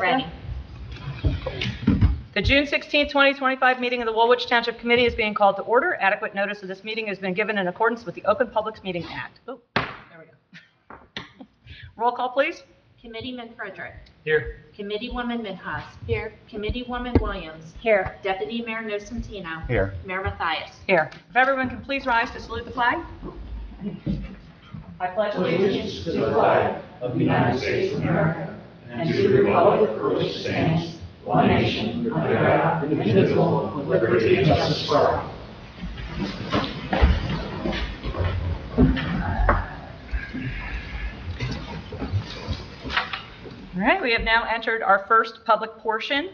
Ready. The June 16, 2025 meeting of the Woolwich Township Committee is being called to order. Adequate notice of this meeting has been given in accordance with the Open Public Meeting Act. Oh, there we go. Roll call, please. Committeeman Frederick. Here. Committeewoman Minhas. Here. Committeewoman Williams. Here. Deputy Mayor Nocentino. Here. Mayor Mathias. Here. If everyone can please rise to salute the flag. I pledge allegiance To the flag of the United States of America and to the republic for which it stands, one nation, under God, indivisible, with liberty and justice for all. All right, we have now entered our first public portion.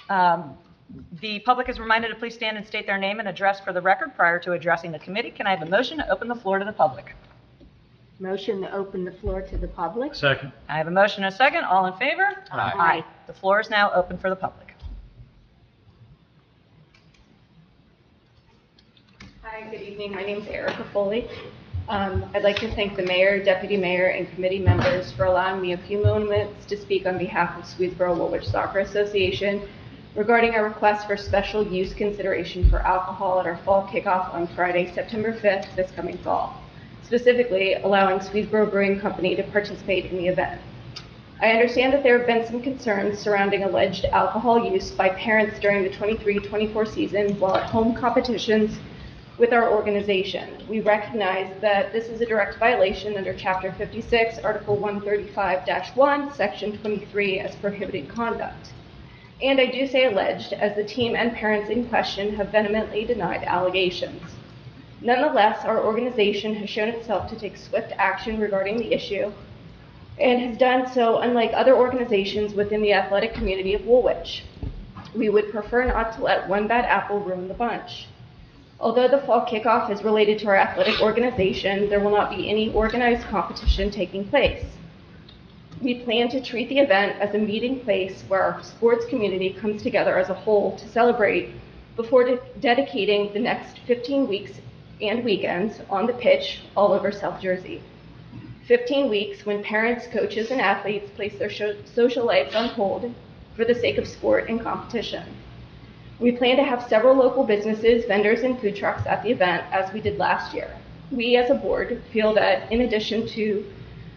The public is reminded to please stand and state their name and address for the record prior to addressing the committee. Can I have a motion to open the floor to the public? Motion to open the floor to the public. Second. I have a motion and a second. All in favor? Aye. The floor is now open for the public. Hi, good evening. My name is Erica Foley. I'd like to thank the mayor, deputy mayor, and committee members for allowing me a few moments to speak on behalf of Swedesboro Woolwich Soccer Association regarding our request for special use consideration for alcohol at our fall kickoff on Friday, September 5th, this coming fall, specifically allowing Swedesboro Brewing Company to participate in the event. I understand that there have been some concerns surrounding alleged alcohol use by parents during the 23-24 season while at home competitions with our organization. We recognize that this is a direct violation under Chapter 56, Article 135-1, Section 23 as prohibited conduct. And I do say alleged, as the team and parents in question have vehemently denied allegations. Nonetheless, our organization has shown itself to take swift action regarding the issue and has done so unlike other organizations within the athletic community of Woolwich. We would prefer not to let one bad apple ruin the bunch. Although the fall kickoff is related to our athletic organization, there will not be any organized competition taking place. We plan to treat the event as a meeting place where our sports community comes together as a whole to celebrate before dedicating the next 15 weeks and weekends on the pitch all over South Jersey. 15 weeks when parents, coaches, and athletes place their social lives on hold for the sake of sport and competition. We plan to have several local businesses, vendors, and food trucks at the event as we did last year. We as a board feel that in addition to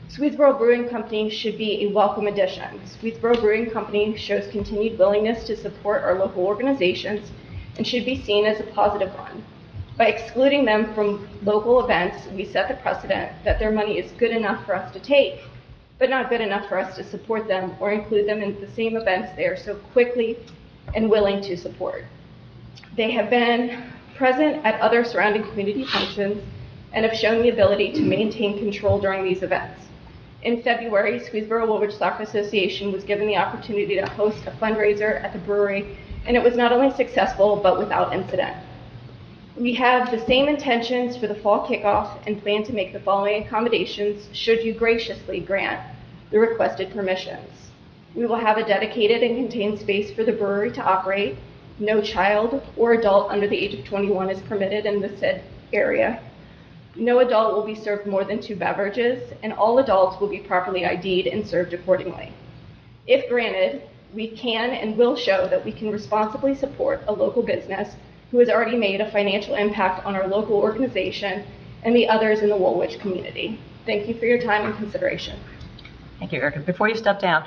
Swedesboro Brewing Company should be a welcome addition. Swedesboro Brewing Company shows continued willingness to support our local organizations and should be seen as a positive one. By excluding them from local events, we set the precedent that their money is good enough for us to take, but not good enough for us to support them or include them in the same events they are so quickly and willing to support. They have been present at other surrounding community functions and have shown the ability to maintain control during these events. In February, Swedesboro Woolwich Soccer Association was given the opportunity to host a fundraiser at the brewery, and it was not only successful, but without incident. We have the same intentions for the fall kickoff and plan to make the following accommodations should you graciously grant the requested permissions. We will have a dedicated and contained space for the brewery to operate. No child or adult under the age of 21 is permitted in the said area. No adult will be served more than 2 beverages, and all adults will be properly ID'd and served accordingly. If granted, we can and will show that we can responsibly support a local business who has already made a financial impact on our local organization and the others in the Woolwich community. Thank you for your time and consideration. Thank you, Erica. Before you step down,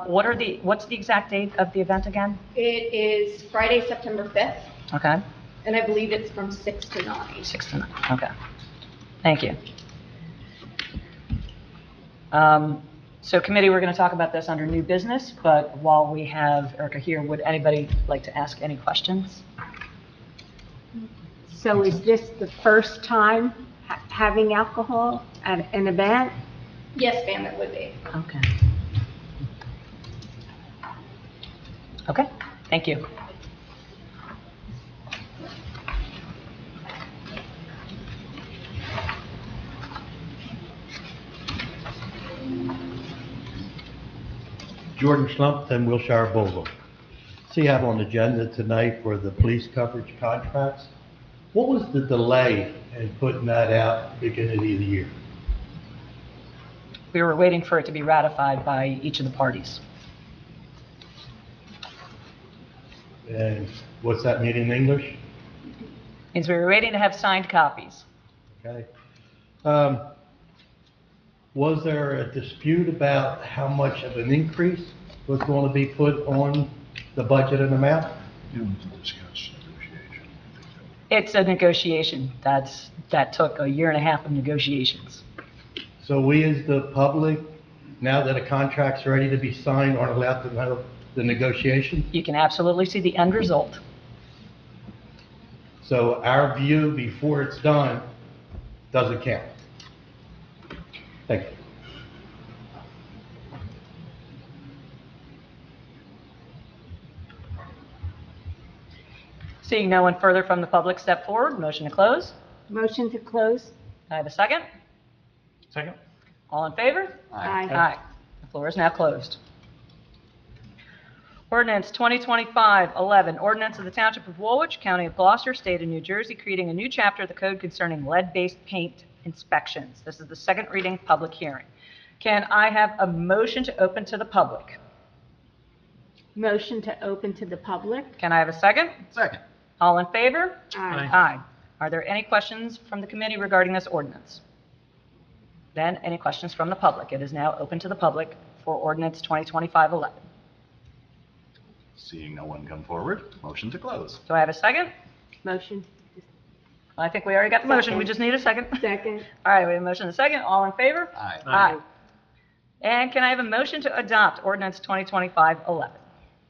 what's the exact date of the event again? It is Friday, September 5th, Okay. and I believe it's from 6 to 9. 6 to 9. Okay. Thank you. So committee, we're going to talk about this under new business, but while we have Erica here, would anybody like to ask any questions? So is this the first time having alcohol at an event? Yes, ma'am, it would be. Okay. Okay, thank you. Jordan Schlumpton, Wilshire Bogle. So you have on the agenda tonight for the police coverage contracts. What was the delay in putting that out at the beginning of the year? We were waiting for it to be ratified by each of the parties. And what's that mean in English? Means we were waiting to have signed copies. Okay. Was there a dispute about how much of an increase was going to be put on the budget and amount? It's a negotiation. That took a year and a half of negotiations. So we as the public, now that a contract's ready to be signed, aren't allowed to know the negotiation? You can absolutely see the end result. So our view before it's done doesn't count. Thank you. Seeing no one further from the public step forward, motion to close. Motion to close? Do I have a second? Second. All in favor? Aye. Aye. The floor is now closed. Ordinance 2025-11, ordinance of the Township of Woolwich, County of Gloucester, State of New Jersey, creating a new chapter of the code concerning lead-based paint inspections. This is the second reading, public hearing. Can I have a motion to open to the public? Motion to open to the public? Can I have a second? Second. All in favor? Aye. Aye. Are there any questions from the committee regarding this ordinance? Then, any questions from the public? It is now open to the public for ordinance 2025-11. Seeing no one come forward, motion to close. Do I have a second? Motion? I think we already got the motion. We just need a second. Second? All right, we have a motion and a second. All in favor? Aye. Aye. And can I have a motion to adopt ordinance 2025-11?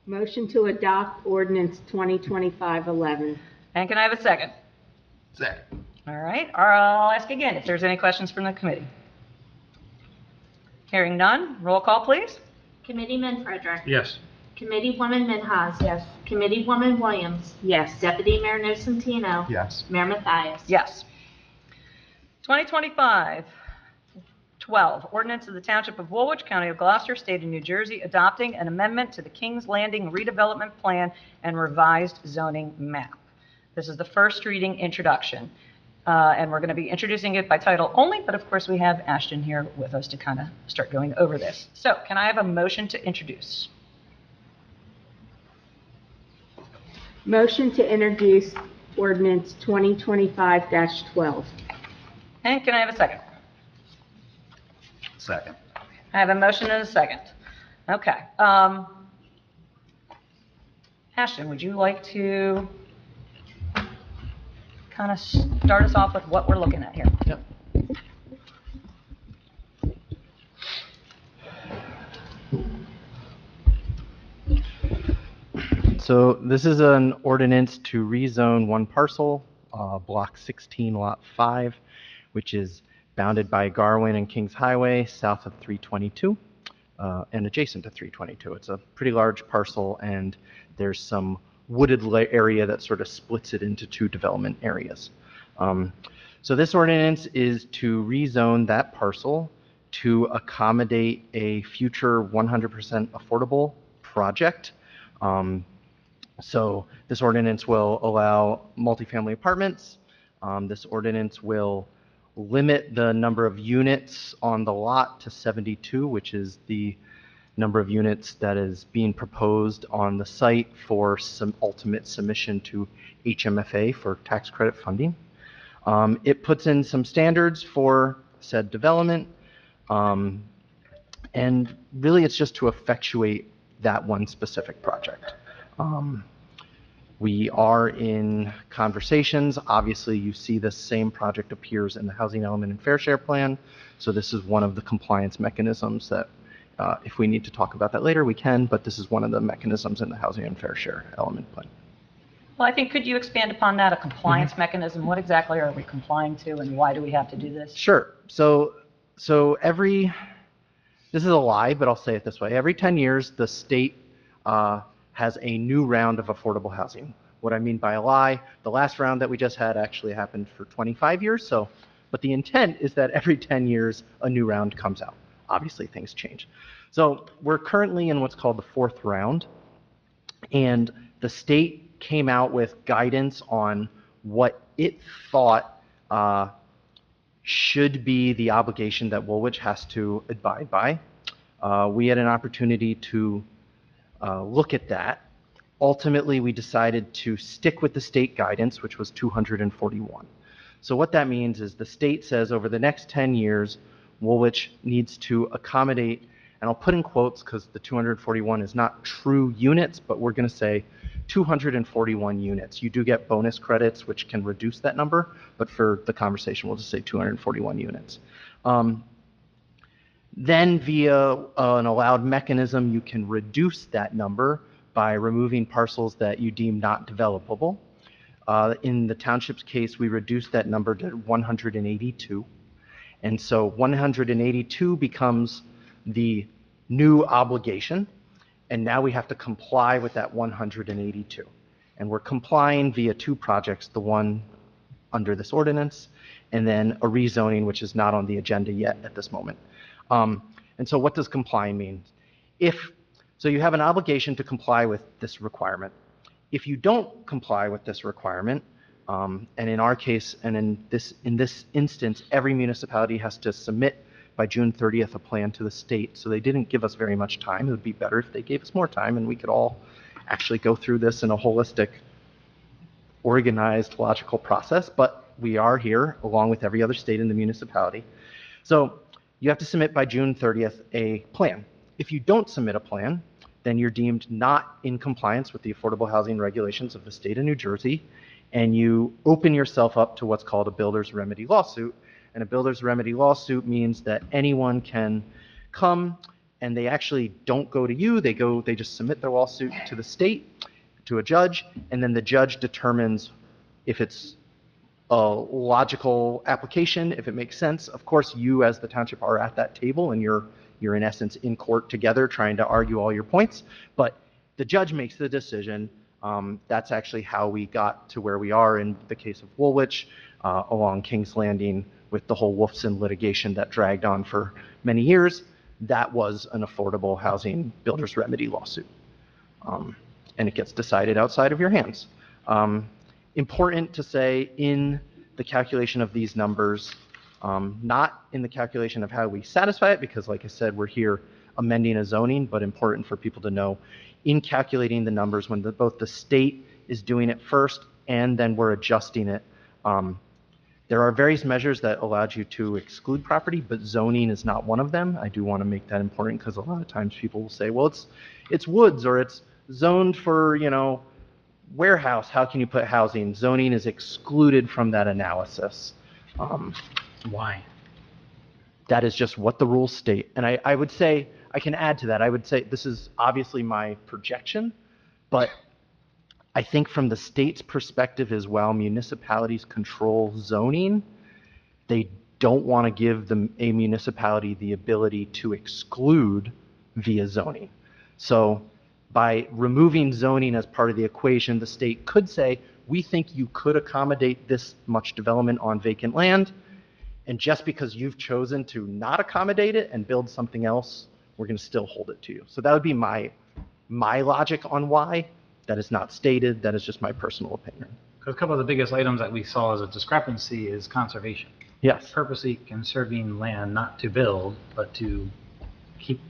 Motion to adopt ordinance 2025-11. And can I have a second? Second. All right, I'll ask again if there's any questions from the committee. Hearing none, roll call, please. Committeeman Frederick. Yes. Committeewoman Minhas. Yes. Committeewoman Williams. Yes. Deputy Mayor Nocentino. Yes. Mayor Mathias. Yes. 2025-12, ordinance of the Township of Woolwich, County of Gloucester, State of New Jersey, adopting an amendment to the Kings Landing redevelopment plan and revised zoning map. This is the first reading introduction, and we're going to be introducing it by title only, but of course we have Ashton here with us to kind of start going over this. So can I have a motion to introduce? Motion to introduce ordinance 2025-12. And can I have a second? Second. I have a motion and a second. Okay. Ashton, would you like to kind of start us off with what we're looking at here? Yep. So this is an ordinance to rezone one parcel, block 16, lot 5, which is bounded by Garwin and Kings Highway, south of 322, and adjacent to 322. It's a pretty large parcel, and there's some wooded area that sort of splits it into two development areas. So this ordinance is to rezone that parcel to accommodate a future 100% affordable project. So this ordinance will allow multifamily apartments. This ordinance will limit the number of units on the lot to 72, which is the number of units that is being proposed on the site for some ultimate submission to HMFA for tax credit funding. It puts in some standards for said development, and really it's just to effectuate that one specific project. We are in conversations. Obviously, you see the same project appears in the Housing Element and Fair Share Plan, so this is one of the compliance mechanisms that if we need to talk about that later, we can, but this is one of the mechanisms in the Housing and Fair Share Element Plan. Well, I think, could you expand upon that, a compliance mechanism? What exactly are we complying to, and why do we have to do this? Sure. So this is a lie, but I'll say it this way. Every 10 years, the state has a new round of affordable housing. What I mean by a lie, the last round that we just had actually happened for 25 years, but the intent is that every 10 years, a new round comes out. Obviously, things change. So we're currently in what's called the fourth round, and the state came out with guidance on what it thought should be the obligation that Woolwich has to abide by. We had an opportunity to look at that, Ultimately, we decided to stick with the state guidance, which was 241. So what that means is the state says over the next 10 years, Woolwich needs to accommodate, and I'll put in quotes because the 241 is not true units, but we're going to say 241 units. You do get bonus credits, which can reduce that number, but for the conversation, we'll just say 241 units. Then via an allowed mechanism, you can reduce that number by removing parcels that you deem not developable. In the township's case, we reduced that number to 182. And so 182 becomes the new obligation, and now we have to comply with that 182. And we're complying via two projects, the one under this ordinance, and then a rezoning, which is not on the agenda yet at this moment. And so what does comply mean? So you have an obligation to comply with this requirement. If you don't comply with this requirement, and in our case, and in this instance, every municipality has to submit by June 30th a plan to the state. So they didn't give us very much time. It would be better if they gave us more time and we could all actually go through this in a holistic, organized, logical process. But we are here along with every other state in the municipality. So you have to submit by June 30th a plan. If you don't submit a plan, then you're deemed not in compliance with the affordable housing regulations of the state of New Jersey, and you open yourself up to what's called a builder's remedy lawsuit. And a builder's remedy lawsuit means that anyone can come and they actually don't go to you, they just submit their lawsuit to the state, to a judge, and then the judge determines if it's a logical application, if it makes sense. Of course, you as the township are at that table and you're in essence in court together trying to argue all your points, but the judge makes the decision. That's actually how we got to where we are in the case of Woolwich, along King's Landing with the whole Wolfson litigation that dragged on for many years. That was an affordable housing builder's remedy lawsuit. And it gets decided outside of your hands. Important to say in the calculation of these numbers, not in the calculation of how we satisfy it, because like I said, we're here amending a zoning, but important for people to know in calculating the numbers when both the state is doing it first and then we're adjusting it. There are various measures that allowed you to exclude property, but zoning is not one of them. I do want to make that important because a lot of times people will say, well, it's woods or it's zoned for, warehouse. How can you put housing? Zoning is excluded from that analysis. Why? That is just what the rules state. And I would say, I can add to that. I would say this is obviously my projection, but I think from the state's perspective as well, municipalities control zoning. They don't want to give a municipality the ability to exclude via zoning. So by removing zoning as part of the equation, the state could say, we think you could accommodate this much development on vacant land, and just because you've chosen to not accommodate it and build something else, we're going to still hold it to you. So that would be my logic on why. That is not stated. That is just my personal opinion. Because a couple of the biggest items that we saw as a discrepancy is conservation. Yes. Purposely conserving land not to build, but to keep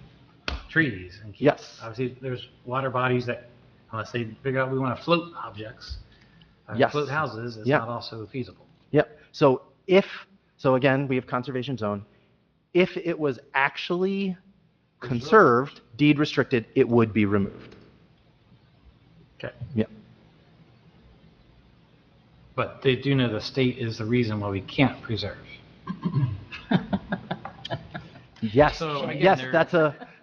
trees and keep. Yes. Obviously, there's water bodies that, unless they figure out we want to float objects, Yes. float houses, it's Yeah. not also feasible. Yep. So again, we have conservation zone. If it was actually conserved, deed restricted, it would be removed. Okay. Yep. But they do know the state is the reason why we can't preserve. Yes. So, again, yes. they're-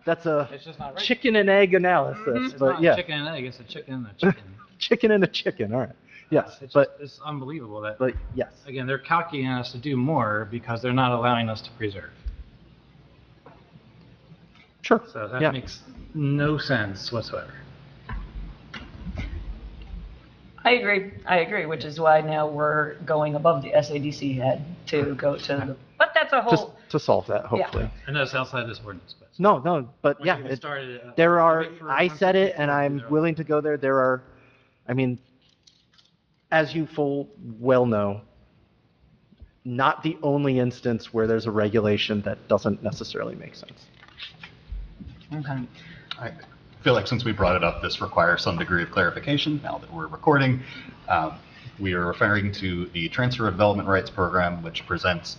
That's a It's just not right. chicken and egg analysis. It's But not yeah, a chicken and egg, it's a chicken and a chicken. chicken and a chicken. All right. Yes. It's unbelievable that, but yes. again, they're calculating us to do more because they're not allowing us to preserve. Sure. So that Yeah. makes no sense whatsoever. I agree, which is why now we're going above the SADC head to go to the, but that's a Just whole, to solve that, hopefully. I know it's outside this ordinance, but. No, but Once yeah, you get started, there are, wait for I said it and 164 I'm there are- willing to go there. There are, I mean, as you full well know, not the only instance where there's a regulation that doesn't necessarily make sense. okay. feel like since we brought it up, this requires some degree of clarification now that we're recording. We are referring to the Transfer of Development Rights Program, which prevents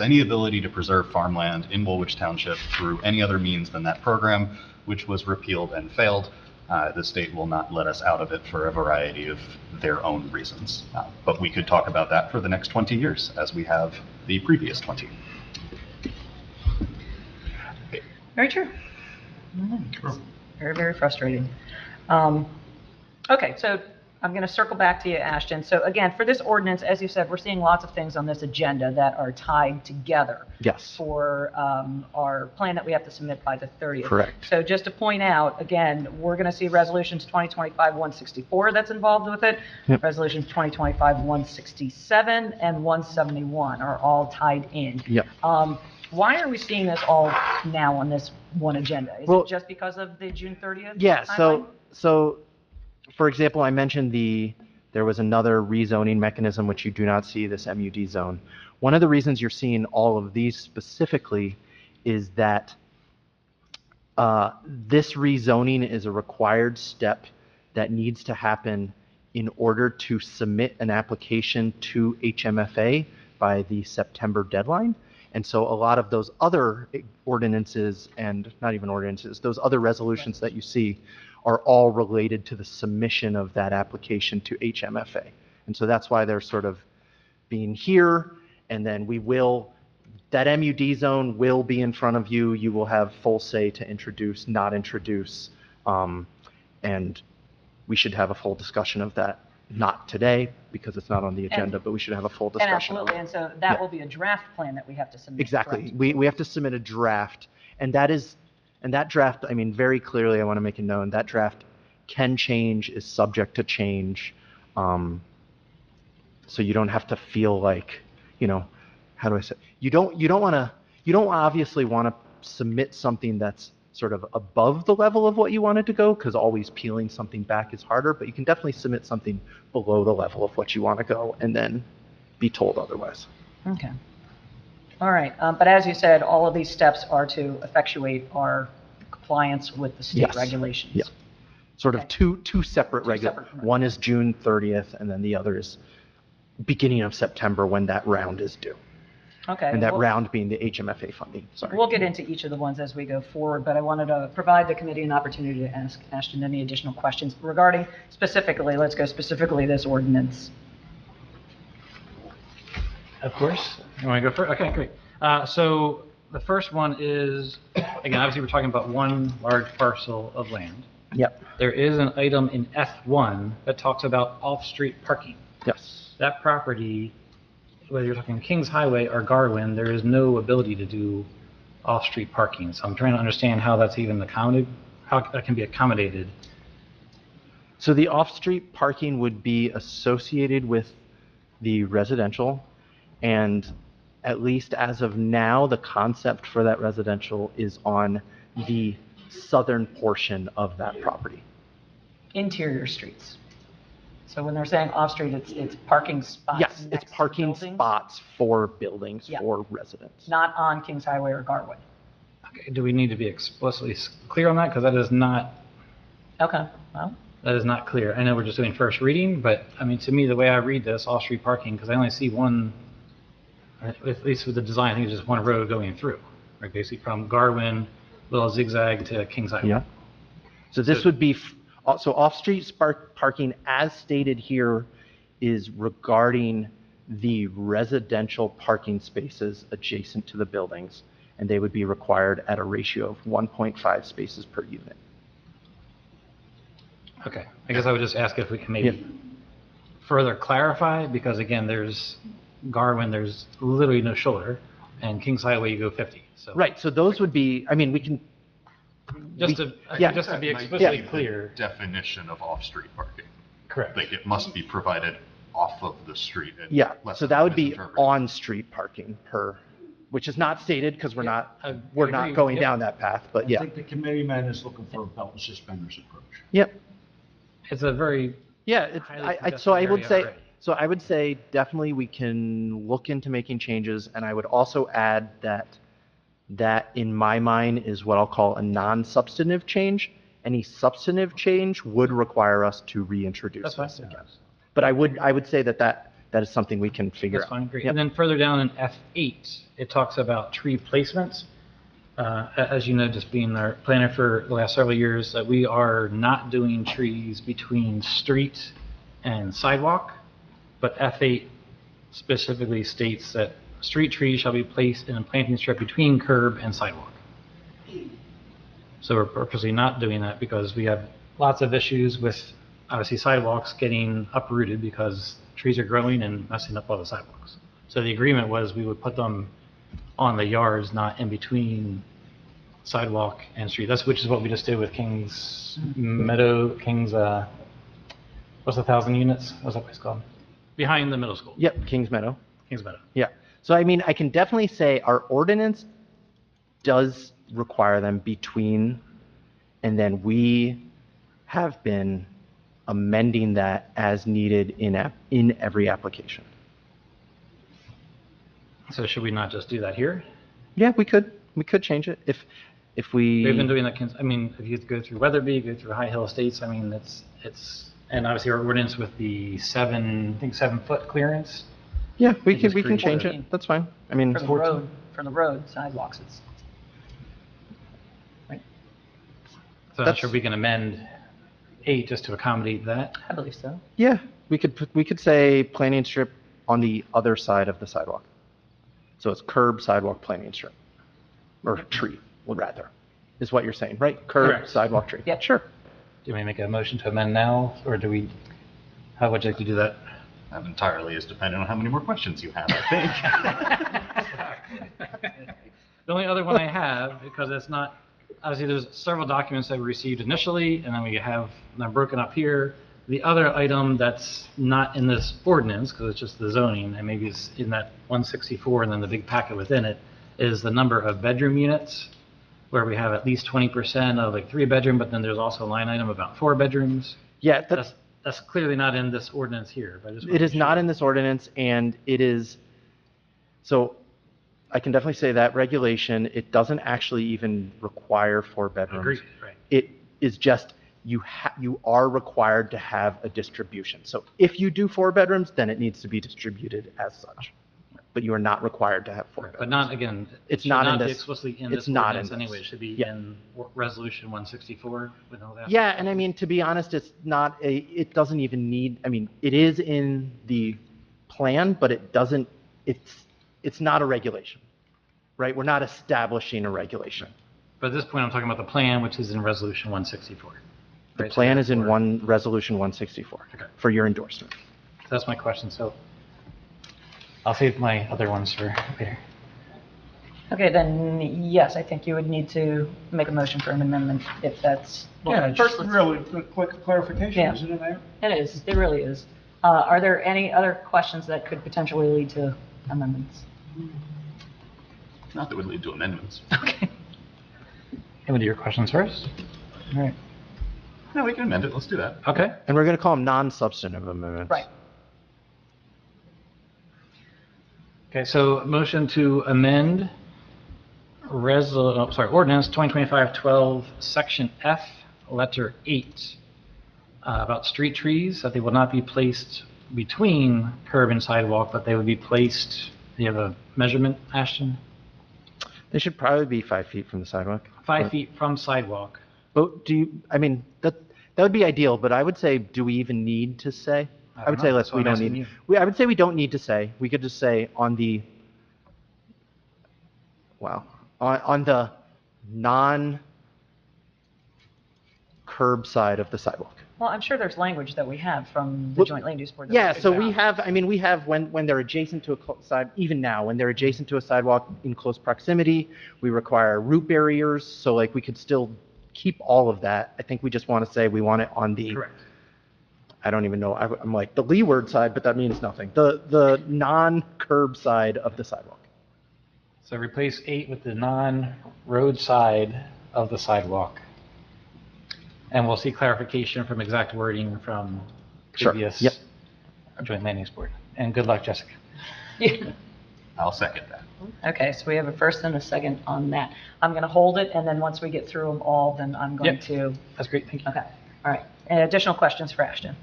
any ability to preserve farmland in Woolwich Township through any other means than that program, which was repealed and failed. The state will not let us out of it for a variety of their own reasons. But we could talk about that for the next 20 years, as we have the previous 20. Very true. Very, very frustrating. Okay, so I'm going to circle back to you, Ashton. So again, for this ordinance, as you said, we're seeing lots of things on this agenda that are tied together. Yes. For our plan that we have to submit by the 30th. Correct. So just to point out, again, we're going to see resolutions 2025-164 that's involved with it. Yep. Resolutions 2025-167 and 171 are all tied in. Yep. Why are we seeing this all now on this one agenda? Is Well, it just because of the June 30th? Yeah, timeline? so for example, I mentioned there was another rezoning mechanism which you do not see, this MUD zone. One of the reasons you're seeing all of these specifically is that this rezoning is a required step that needs to happen in order to submit an application to HMFA by the September deadline. And so a lot of those other ordinances, and not even ordinances, those other resolutions that you see are all related to the submission of that application to HMFA. And so that's why they're sort of being here, and then that MUD zone will be in front of you. You will have full say to introduce, not introduce, and we should have a full discussion of that. Not today, because it's not on the agenda, but we should have a full discussion. Absolutely, and so that will be a draft plan that we have to submit. Exactly. correct? We have to submit a draft, and that draft, I mean, very clearly, I want to make it known, that draft can change, is subject to change, so you don't have to feel like, how do I say, you don't obviously want to submit something that's sort of above the level of what you want it to go, because always peeling something back is harder, but you can definitely submit something below the level of what you want to go and then be told otherwise. Okay. All right, but as you said, all of these steps are to effectuate our compliance with the state Yes. regulations. Yeah. Sort of Okay. two separate separate. One is June 30th, and then the other is beginning of September when that round is due. Okay. And that well, round being the HMFA funding, sorry. We'll get into each of the ones as we go forward, but I wanted to provide the committee an opportunity to ask Ashton any additional questions regarding specifically, let's go specifically this ordinance. Of course. You want to go first? Okay, great. So the first one is, again, obviously we're talking about one large parcel of land. Yep, There is an item in F1 that talks about off-street parking. yes. That property, whether you're talking Kings Highway or Garwin, there is no ability to do off-street parking. So I'm trying to understand how that's even accommodated, how that can be accommodated. So the off-street parking would be associated with the residential, and at least as of now, the concept for that residential is on the southern portion of that property. Interior streets. So when they're saying off-street, it's parking spots. Yes, next it's to parking buildings, spots for buildings, Yeah. for residents. Not on Kings Highway or Garwood. Okay, do we need to be explicitly clear on that? Because that is not clear. I know we're just doing first reading, but I mean, to me, the way I read this, off-street parking, because I only see one, at least with the design, I think it's just one road going through, right? Basically from Garwin, little zigzag to Kings Highway. Yeah. So this would be, so off-street parking as stated here is regarding the residential parking spaces adjacent to the buildings, and they would be required at a ratio of 1.5 spaces per unit. Okay, I guess I would just ask if we can maybe further clarify, because again, there's Garwin, there's literally no shoulder, and Kings Highway, you go 50. So Right, so those would be, I mean, we can, just to be explicitly The clear. definition of off-street parking. Correct. Like, it must be provided off of the street. and yeah, lest so that would be misinterpreted. on-street parking which is not stated because we're not agree. going Yep. down that path, but I yeah. think the committeeman is looking for a belt and suspenders approach. Yep. It's a very, Yeah, highly so I would contested say, area already. so I would say definitely we can look into making changes, and I would also add that in my mind is what I'll call a non-substantive change, Any substantive change would require us to reintroduce That's fine. this again. But I would say that is something we can figure That's out. fine, great. Yep. And then further down in F8, it talks about tree placements. As you know, just being our planner for the last several years, that we are not doing trees between street and sidewalk, but F8 specifically states that street trees shall be placed in a planting strip between curb and sidewalk. So we're purposely not doing that because we have lots of issues with, obviously, sidewalks getting uprooted because trees are growing and messing up all the sidewalks. So the agreement was we would put them on the yards, not in between sidewalk and street. Which is what we just did with King's Meadow, what's the 1,000 units? What's that place called? Behind the middle school. Yep, Kings Meadow. King's Meadow. Yeah. So, I mean, I can definitely say our ordinance does require them between, and then we have been amending that as needed in every application. So should we not just do that here? Yeah, we could change it if we. We've been doing that, I mean, if you go through Weatherby, go through High Hill Estates, I mean, and obviously our ordinance with the 7-foot clearance. Yeah, we can create change a- it. That's fine. I mean, For the road, sidewalks, it's, So I'm not sure we can amend 8 just to accommodate that. I believe so. yeah, we could say planting strip on the other side of the sidewalk. So it's curb, sidewalk, planting strip, or tree, well, rather, is what you're saying, right? Curb, Correct. sidewalk, tree. Yep. Sure. Do we make a motion to amend now, or how would you like to do that? That entirely is dependent on how many more questions you have, I think. The only other one I have, because it's not, obviously there's several documents that we received initially, and then we have them broken up here. The other item that's not in this ordinance, because it's just the zoning, and maybe it's in that 164 and then the big packet within it, is the number of bedroom units, where we have at least 20% of like 3-bedroom, but then there's also a line item about 4 bedrooms. Yeah, That's clearly not in this ordinance here, but I just. it is not in this ordinance, and it is, so I can definitely say that regulation, it doesn't actually even require 4 bedrooms. Agreed, right. It is just, you are required to have a distribution. So if you do 4 bedrooms, then it needs to be distributed as such. But you are not required to have 4 bedrooms. But not, again, It's it should not in not be this- explicitly in it's this not in ordinance this. anyway. It should be Yeah. in Resolution 164 with all that. Yeah, and I mean, to be honest, it doesn't even need, I mean, it is in the plan, but it's not a regulation, right? We're not establishing a regulation. But at this point, I'm talking about the plan, which is in Resolution 164. The Right, so plan is in therefore- Resolution 164 Okay. for your endorsement. So that's my question, so I'll save my other ones for later. Okay, then, yes, I think you would need to make a motion for an amendment if that's. Yeah, First, just let's- really quick clarification, Yeah. isn't it, Mayor? It is, it really is. Are there any other questions that could potentially lead to amendments? Not that would lead to amendments. Okay. You want to do your questions first? All right. No, we can amend it. Let's do that. Okay. And we're going to call them non-substantive amendments. Right. Okay, so motion to amend ordinance 2025-12, Section F, letter 8, about street trees, that they will not be placed between curb and sidewalk, but they would be placed, do you have a measurement, Ashton? They should probably be 5 feet from the sidewalk. 5 feet from sidewalk. But I mean, that would be ideal, but I would say, do we even need to say? I would say That's what we I'm don't asking need, you. I would say we don't need to say. We could just say on the non-curb side of the sidewalk. Well, I'm sure there's language that we have from the Well, Joint Land Use Board. that Yeah, we so could we use. have, I mean, we have when they're adjacent to a side, even now, when they're adjacent to a sidewalk in close proximity, we require root barriers, so like we could still keep all of that. I think we just want to say we want it on the, Correct. I don't even know, I'm like the leeward side, but that means nothing. The non-curb side of the sidewalk. So replace 8 with the non-road side of the sidewalk. And we'll see clarification from exact wording from Sure. previous Yep. Joint Land Use Board. And good luck, Jessica. Yeah. I'll second that. Okay, so we have a first and a second on that. I'm going to hold it, and then once we get through them all, then I'm going Yep. to, That's great, thank you. okay, all right. Any additional questions for Ashton?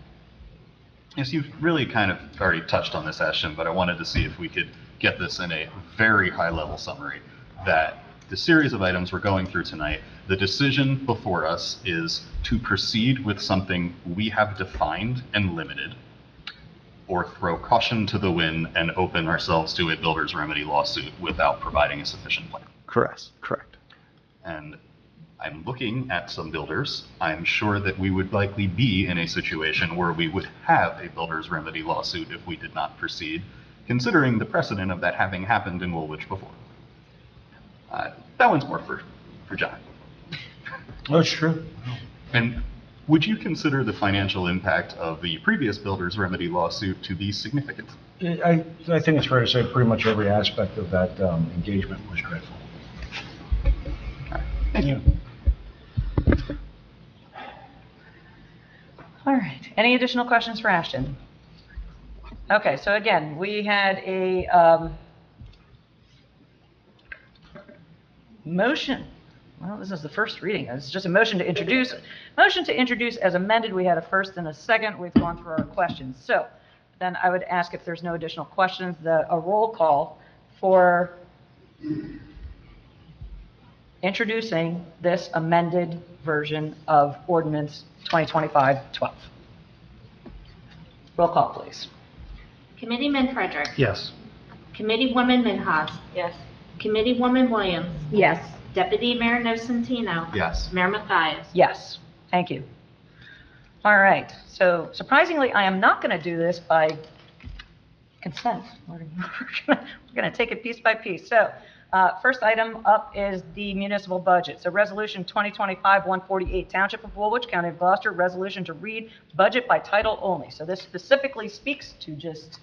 Yes, you've really kind of already touched on this, Ashton, but I wanted to see if we could get this in a very high-level summary, that the series of items we're going through tonight, the decision before us is to proceed with something we have defined and limited, or throw caution to the wind and open ourselves to a builder's remedy lawsuit without providing a sufficient plan. Correct. And I'm looking at some builders. I'm sure that we would likely be in a situation where we would have a builder's remedy lawsuit if we did not proceed, considering the precedent of that having happened in Woolwich before. That one's more for John. Oh, it's true. And would you consider the financial impact of the previous builder's remedy lawsuit to be significant? I think it's fair to say pretty much every aspect of that engagement was dreadful. Thank you. All right, any additional questions for Ashton? Okay, so again, we had a motion. Well, this is the first reading. It's just a motion to introduce. Motion to introduce as amended. We had a first and a second. We've gone through our questions. So then I would ask if there's no additional questions, a roll call for introducing this amended version of ordinance 2025-12. Roll call, please. Committeeman Frederick. Yes. Committeewoman Minhas. Yes. Committeewoman Williams. Yes. Deputy Mayor Nocentino. Yes. Mayor Mathias. Yes, thank you. All right, so surprisingly, I am not going to do this by consent. We're going to take it piece by piece. So first item up is the municipal budget. So resolution 2025-148, Township of Woolwich, County of Gloucester, resolution to read budget by title only. So this specifically speaks to just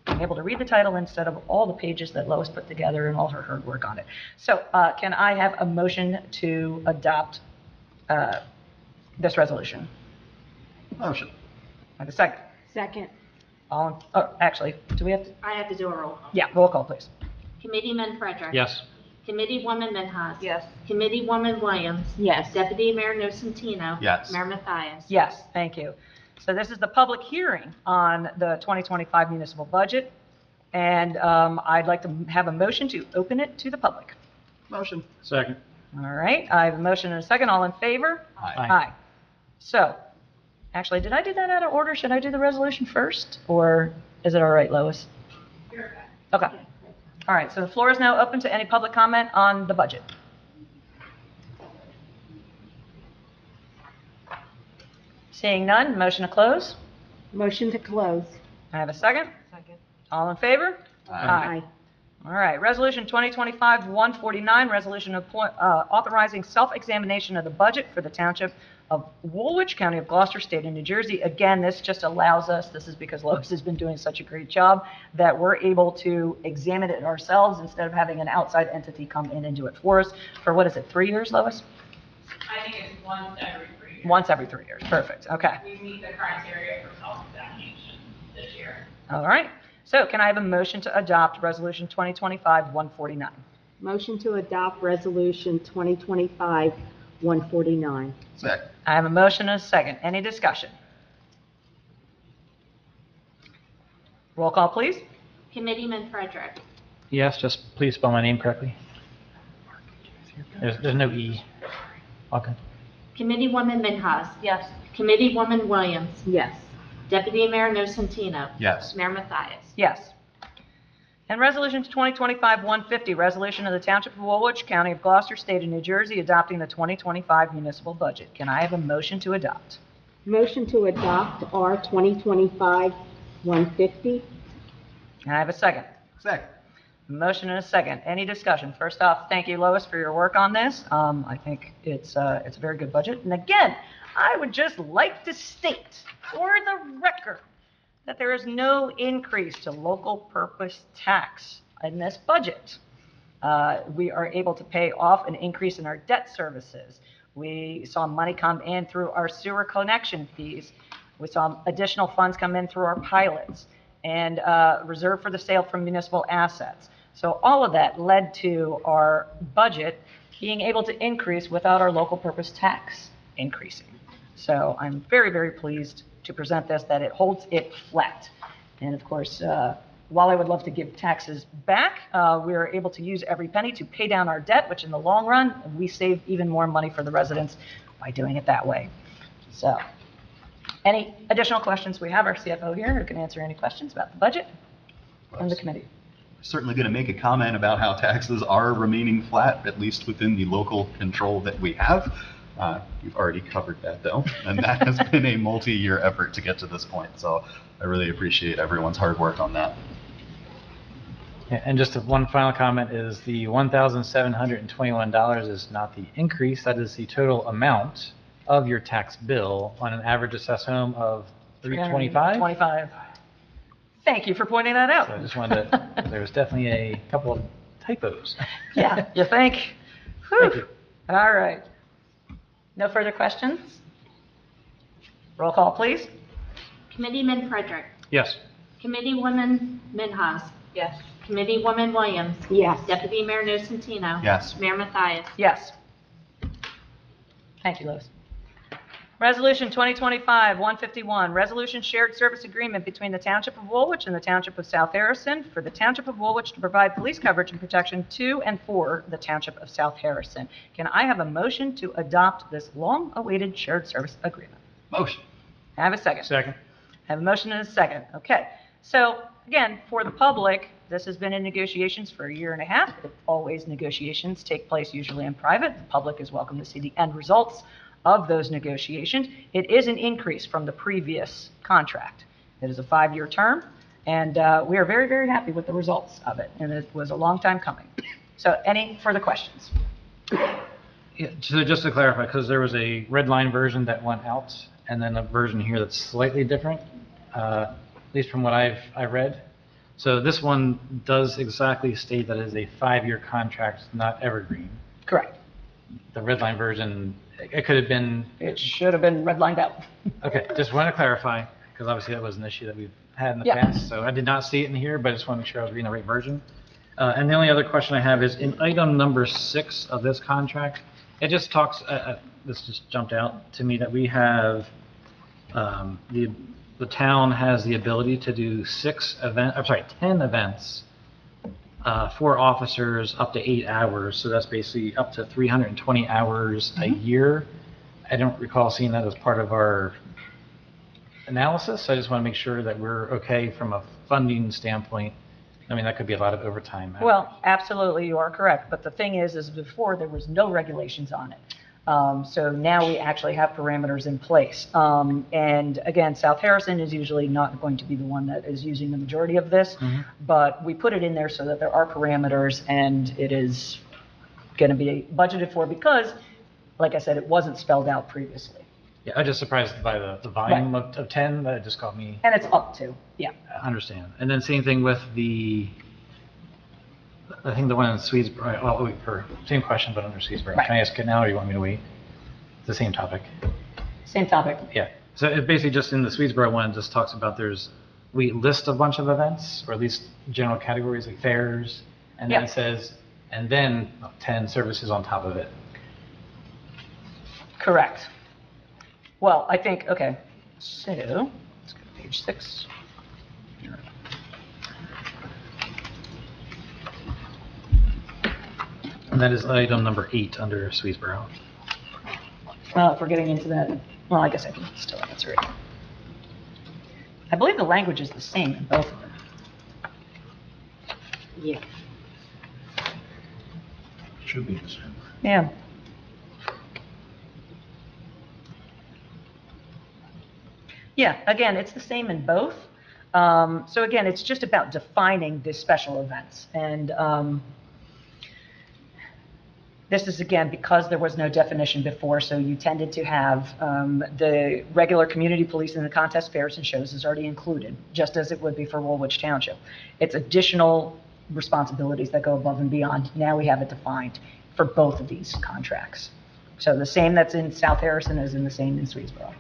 being able to read the title instead of all the pages that Lois put together and all her hard work on it. So can I have a motion to adopt this resolution? Motion. I have a second. Second. Actually, do we have to? I have to do a roll call. Yeah, roll call, please. Committeeman Frederick. Yes. Committeewoman Minhas. Yes. Committeewoman Williams. Yes. Deputy Mayor Nocentino. Yes. Mayor Mathias. Yes, thank you. So this is the public hearing on the 2025 municipal budget, and I'd like to have a motion to open it to the public. Motion. Second. All right, I have a motion and a second. All in favor? Aye. Aye. So, actually, did I do that out of order? Should I do the resolution first, or is it all right, Lois? Okay. All right, so the floor is now open to any public comment on the budget. Seeing none, motion to close. Motion to close. I have a second. Second. All in favor? Aye. All right, resolution 2025-149, resolution authorizing self-examination of the budget for the Township of Woolwich, County of Gloucester, State of New Jersey. Again, this just allows us, this is because Lois has been doing such a great job, that we're able to examine it ourselves instead of having an outside entity come in and do it for us. For what is it, 3 years, Lois? I think it's once every 3 years. Once every 3 years, perfect, okay. We meet the criteria for self-examination this year. All right, so can I have a motion to adopt resolution 2025-149? Motion to adopt resolution 2025-149. Second. I have a motion and a second. Any discussion? Roll call, please. Committeeman Frederick. Yes, just please spell my name correctly. There's no E. Okay. Committeewoman Minhas. Yes. Committeewoman Williams. Yes. Deputy Mayor Nocentino. Yes. Mayor Mathias. Yes. And resolution 2025-150, resolution of the Township of Woolwich, County of Gloucester, State of New Jersey, adopting the 2025 municipal budget. Can I have a motion to adopt? Motion to adopt R 2025-150. And I have a second. Second. Motion and a second. Any discussion? First off, thank you, Lois, for your work on this. I think it's a very good budget. And again, I would just like to state for the record that there is no increase to local purpose tax in this budget. We are able to pay off an increase in our debt services. We saw money come in through our sewer connection fees. We saw additional funds come in through our pilots and reserved for the sale from municipal assets. So all of that led to our budget being able to increase without our local purpose tax increasing. So I'm very, very pleased to present this, that it holds it flat. And of course, while I would love to give taxes back, we are able to use every penny to pay down our debt, which in the long run, we save even more money for the residents by doing it that way. So any additional questions? We have our CFO here who can answer any questions about the budget from the committee. Certainly going to make a comment about how taxes are remaining flat, at least within the local control that we have. You've already covered that though, and that has been a multi-year effort to get to this point. So I really appreciate everyone's hard work on that. Yeah, and just one final comment is the $1,721 is not the increase, that is the total amount of your tax bill on an average assessed home of $325. 25. Thank you for pointing that out. So I just wanted to, there was definitely a couple of typos. Yeah, you think? Thank you. All right. No further questions? Roll call, please. Committeeman Frederick. Yes. Committeewoman Minhas. Yes. Committeewoman Williams. Yes. Deputy Mayor Nocentino. Yes. Mayor Mathias. Yes. Thank you, Lois. Resolution 2025-151, resolution shared service agreement between the Township of Woolwich and the Township of South Harrison for the Township of Woolwich to provide police coverage and protection to and for the Township of South Harrison. Can I have a motion to adopt this long-awaited shared service agreement? Motion. I have a second. Second. I have a motion and a second. Okay. So again, for the public, this has been in negotiations for a year and a half. Always negotiations take place usually in private. The public is welcome to see the end results of those negotiations. It is an increase from the previous contract. It is a 5-year term, and we are very, very happy with the results of it, and it was a long time coming. So any further questions? Yeah, so just to clarify, because there was a red line version that went out, and then a version here that's slightly different, at least from what I read. So this one does exactly state that it is a 5-year contract, not evergreen. Correct. The red line version, it could have been... It should have been redlined out. Okay, just want to clarify, because obviously that was an issue that we've had in the Yeah. past. So I did not see it in here, but I just want to make sure I was reading the right version. And the only other question I have is in item number 6 of this contract, it just talks, this just jumped out to me, that we have, the town has the ability to do 10 events for officers up to 8 hours. So that's basically up to 320 hours a year. I don't recall seeing that as part of our analysis. So I just want to make sure that we're okay from a funding standpoint. I mean, that could be a lot of overtime. Well, absolutely, you are correct. But the thing is before there was no regulations on it. So now we actually have parameters in place. And again, South Harrison is usually not going to be the one that is using the majority of this, but we put it in there so that there are parameters and it is going to be budgeted for because, like I said, it wasn't spelled out previously. Yeah, I'm just surprised by the volume of 10 that it just caught me. And it's up to, yeah. I understand. And then same thing with I think the one in Swedesboro, well, wait, same question, but under Swedesboro. Right. Can I ask it now, or do you want me to wait? It's the same topic. Same topic. Yeah. So it basically just in the Swedesboro one, it just talks about we list a bunch of events, or at least general categories like fairs, and then it says, and then 10 services on top of it. Correct. Well, I think, okay, so let's go to page 6. And that is item number 8 under Swedesboro. Well, if we're getting into that, well, I guess I can still answer it. I believe the language is the same in both of them. Yeah. Should be the same. Yeah. Yeah, again, it's the same in both. So again, it's just about defining the special events. And this is, again, because there was no definition before, so you tended to have the regular community police and the contest fairs and shows is already included, just as it would be for Woolwich Township. It's additional responsibilities that go above and beyond. Now we have it defined for both of these contracts. So the same that's in South Harrison is in the same in Swedesboro.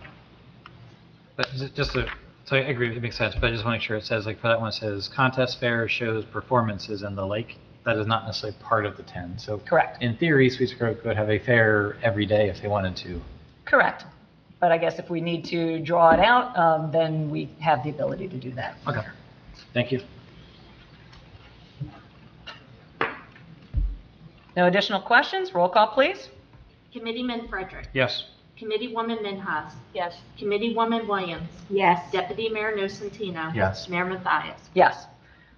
But so I agree, it makes sense, but I just want to make sure it says, like for that one, it says contest fairs, shows, performances, and the like. that is not necessarily part of the 10. So Correct. in theory, Swedesboro could have a fair every day if they wanted to. Correct. But I guess if we need to draw it out, then we have the ability to do that. Okay. Thank you. No additional questions? Roll call, please. Committeeman Frederick. Yes. Committeewoman Minhas. Yes. Committeewoman Williams. Yes. Deputy Mayor Nocentino. Yes. Mayor Mathias. Yes.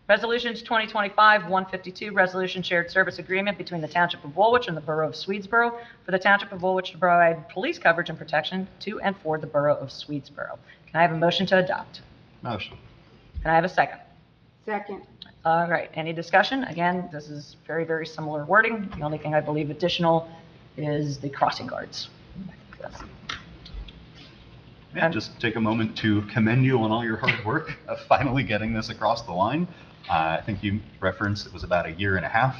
Resolutions 2025-152, resolution shared service agreement between the Township of Woolwich and the Borough of Swedesboro for the Township of Woolwich to provide police coverage and protection to and for the Borough of Swedesboro. Can I have a motion to adopt? Motion. Can I have a second? Second. All right, any discussion? Again, this is very, very similar wording. The only thing I believe additional is the crossing guards. Yeah, just take a moment to commend you on all your hard work of finally getting this across the line. I think you referenced it was about a year and a half.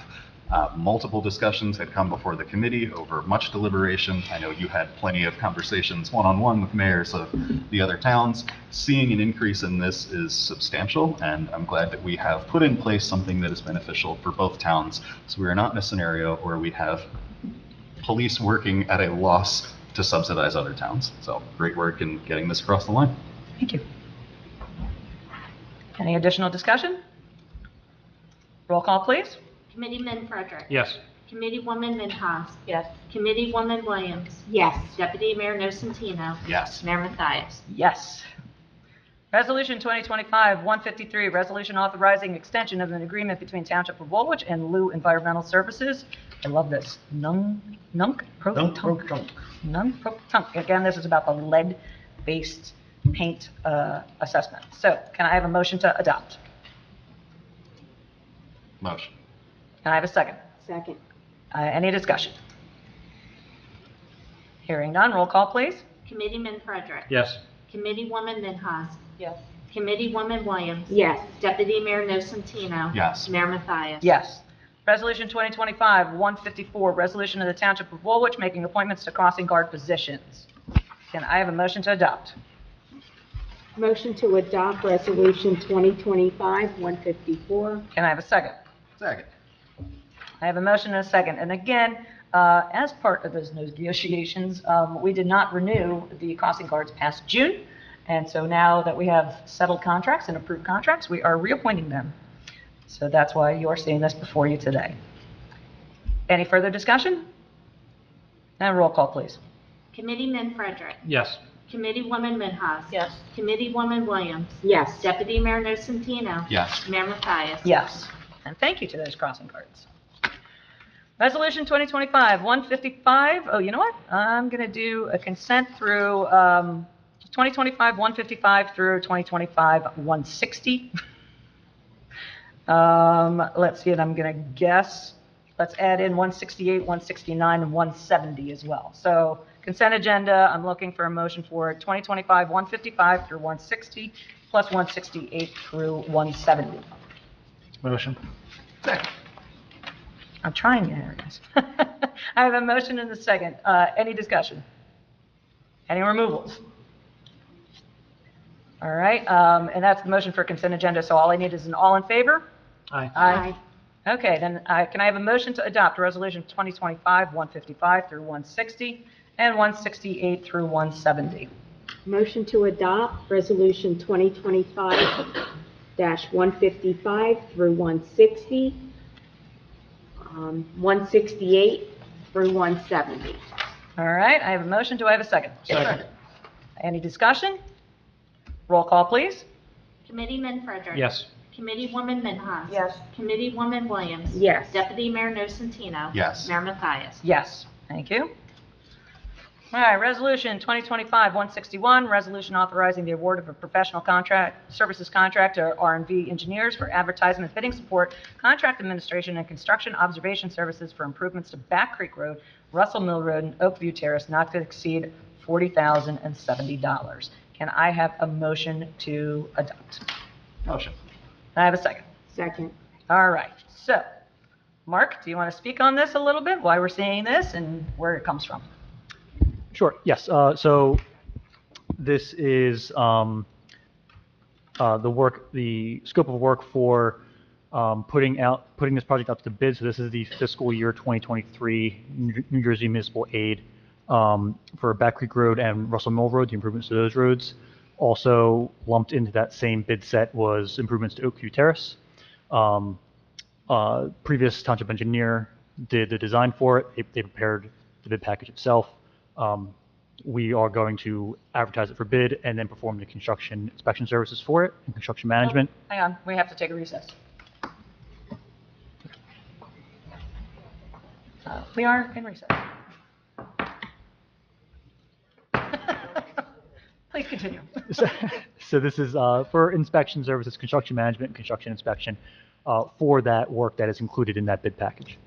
Multiple discussions had come before the committee over much deliberation. I know you had plenty of conversations one-on-one with mayors of the other towns. Seeing an increase in this is substantial, and I'm glad that we have put in place something that is beneficial for both towns. So we are not in a scenario where we have police working at a loss to subsidize other towns. So great work in getting this across the line. Thank you. Any additional discussion? Roll call, please. Committeeman Frederick. Yes. Committeewoman Minhas. Yes. Committeewoman Williams. Yes. Deputy Mayor Nocentino. Yes. Mayor Mathias. Yes. Resolution 2025-153, resolution authorizing extension of an agreement between Township of Woolwich and Lou Environmental Services. I love this. Nunk-pro-tunk. Again, this is about the lead-based paint assessment. So can I have a motion to adopt? Motion. Can I have a second? Second. Any discussion? Hearing none, roll call, please. Committeeman Frederick. Yes. Committeewoman Minhas. Yes. Committeewoman Williams. Yes. Deputy Mayor Nocentino. Yes. Mayor Mathias. Yes. Resolution 2025-154, resolution of the Township of Woolwich making appointments to crossing guard positions. Can I have a motion to adopt? Motion to adopt Resolution 2025-154. Can I have a second? Second. I have a motion and a second. And again, as part of those negotiations, we did not renew the crossing guards past June. And so now that we have settled contracts and approved contracts, we are reappointing them. So that's why you're seeing this before you today. Any further discussion? And roll call, please. Committeeman Frederick. Yes. Committeewoman Minhas. Yes. Committeewoman Williams. Yes. Deputy Mayor Nocentino. Yes. Mayor Mathias. Yes. And thank you to those crossing guards. Resolution 2025-155. Oh, you know what? I'm going to do a consent through 2025-155 through 2025-160. Let's see, and I'm going to guess. Let's add in 168, 169, and 170 as well. So consent agenda, I'm looking for a motion for 2025-155 through 160, plus 168 through 170. Motion. Second. I'm trying here, guys. I have a motion and a second. Any discussion? Any removals? All right, and that's the motion for consent agenda, so all I need is an all in favor? Aye. Aye. Okay, then can I have a motion to adopt Resolution 2025-155 through 160 and 168 through 170? Motion to adopt Resolution 2025-155 through 160, 168 through 170. All right, I have a motion. Do I have a second? Second. Any discussion? Roll call, please. Committeeman Frederick. Yes. Committeewoman Minhas. Yes. Committeewoman Williams. Yes. Deputy Mayor Nocentino. Yes. Mayor Mathias. Yes, thank you. All right, Resolution 2025-161, resolution authorizing the award of a professional services contract to R&V Engineers for advertisement, bidding support, contract administration, and construction observation services for improvements to Back Creek Road, Russell Mill Road, and Oakview Terrace, not to exceed $40,070. Can I have a motion to adopt? Motion. Can I have a second? Second. All right, so, Mark, do you want to speak on this a little bit, why we're seeing this and where it comes from? Sure, yes. So this is the scope of work for putting this project out to bid. So this is the fiscal year 2023 New Jersey Municipal Aid for Back Creek Road and Russell Mill Road, the improvements to those roads. Also lumped into that same bid set was improvements to Oakview Terrace. Previous township engineer did the design for it. They prepared the bid package itself. We are going to advertise it for bid and then perform the construction inspection services for it and construction management. Oh, hang on, we have to take a recess. We are in recess. Please continue. So this is for inspection services, construction management, and construction inspection for that work that is included in that bid package.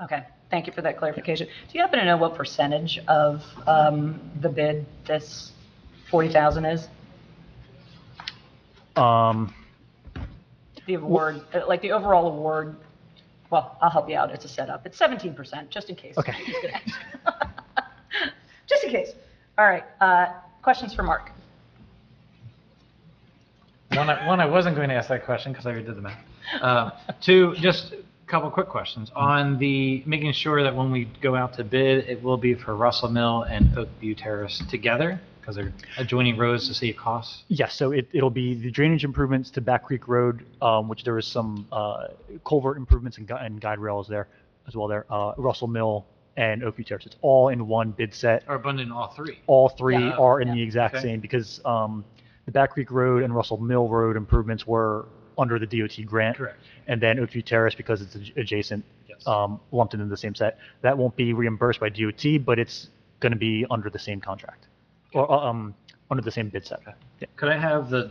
Okay, thank you for that clarification. Do you happen to know what percentage of the bid this 40,000 is? The award, like the overall award, well, I'll help you out. It's a setup. It's 17%, just in case. Okay. Just in case. All right, questions for Mark? One, I wasn't going to ask that question because I already did the math. Two, just a couple quick questions. On the making sure that when we go out to bid, it will be for Russell Mill and Oakview Terrace together because they're adjoining roads to save costs? Yes, so it'll be the drainage improvements to Back Creek Road, which there is some culvert improvements and guide rails there as well there, Russell Mill and Oakview Terrace. It's all in one bid set. Are abundant in all three? All three Yeah. are in the exact Okay. same because the Back Creek Road and Russell Mill Road improvements were under the DOT grant. Correct. And then Oakview Terrace, because it's adjacent, Yes. lumped into the same set. That won't be reimbursed by DOT, but it's going to be under the same contract or under the same bid set. Yeah. Could I have the,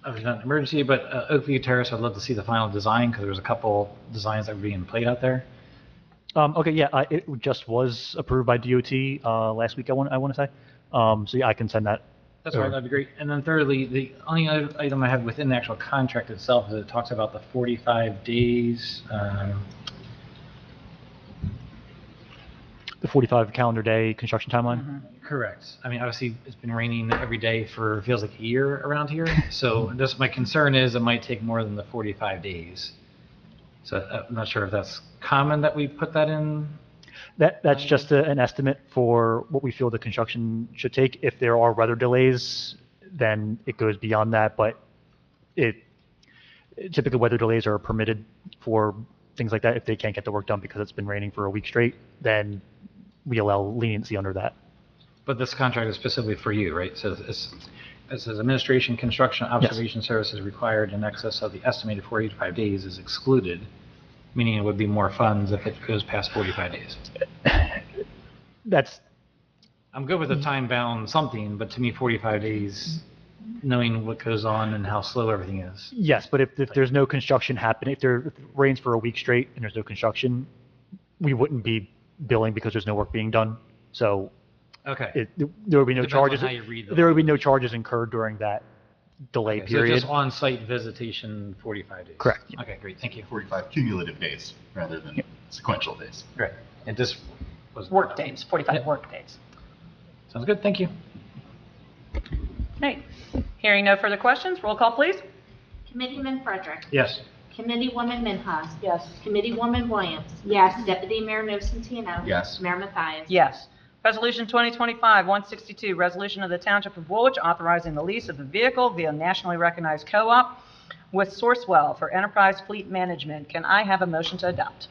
obviously not an emergency, but Oakview Terrace, I'd love to see the final design because there's a couple designs that were being played out there. Okay, yeah, it just was approved by DOT last week, I want to say. So yeah, I can send that. That's all right, that'd be great. And then thirdly, the only other item I have within the actual contract itself is it talks about the 45 days. The 45 calendar day construction timeline. Correct. I mean, obviously, it's been raining every day for, feels like a year around here. So just my concern is it might take more than the 45 days. So I'm not sure if that's common that we put that in. That's just an estimate for what we feel the construction should take. If there are weather delays, then it goes beyond that. But typically weather delays are permitted for things like that. If they can't get the work done because it's been raining for a week straight, then we allow leniency under that. But this contract is specifically for you, right? So it says administration, construction, observation services required in excess of the estimated 45 days is excluded, meaning it would be more funds if it goes past 45 days. I'm good with a time-bound something, but to me, 45 days, knowing what goes on and how slow everything is. Yes, but if there's no construction happening, if it rains for a week straight and there's no construction, we wouldn't be billing because there's no work being done. So Okay. There would be no Depends on charges. how you read the There would be no charges incurred during that delay So period. just on-site visitation, 45 days? Correct. Okay, great, thank you. 45 cumulative days rather than sequential days. Great. And this was... Work days, 45 Yep. work days. Sounds good, thank you. Right. Hearing no further questions, roll call, please. Committeeman Frederick. Yes. Committeewoman Minhas. Yes. Committeewoman Williams. Yes. Deputy Mayor Nocentino. Yes. Mayor Mathias. Yes. Resolution 2025-162, resolution of the Township of Woolwich authorizing the lease of a vehicle via nationally recognized co-op with Sourcewell for enterprise fleet management. Can I have a motion to adopt?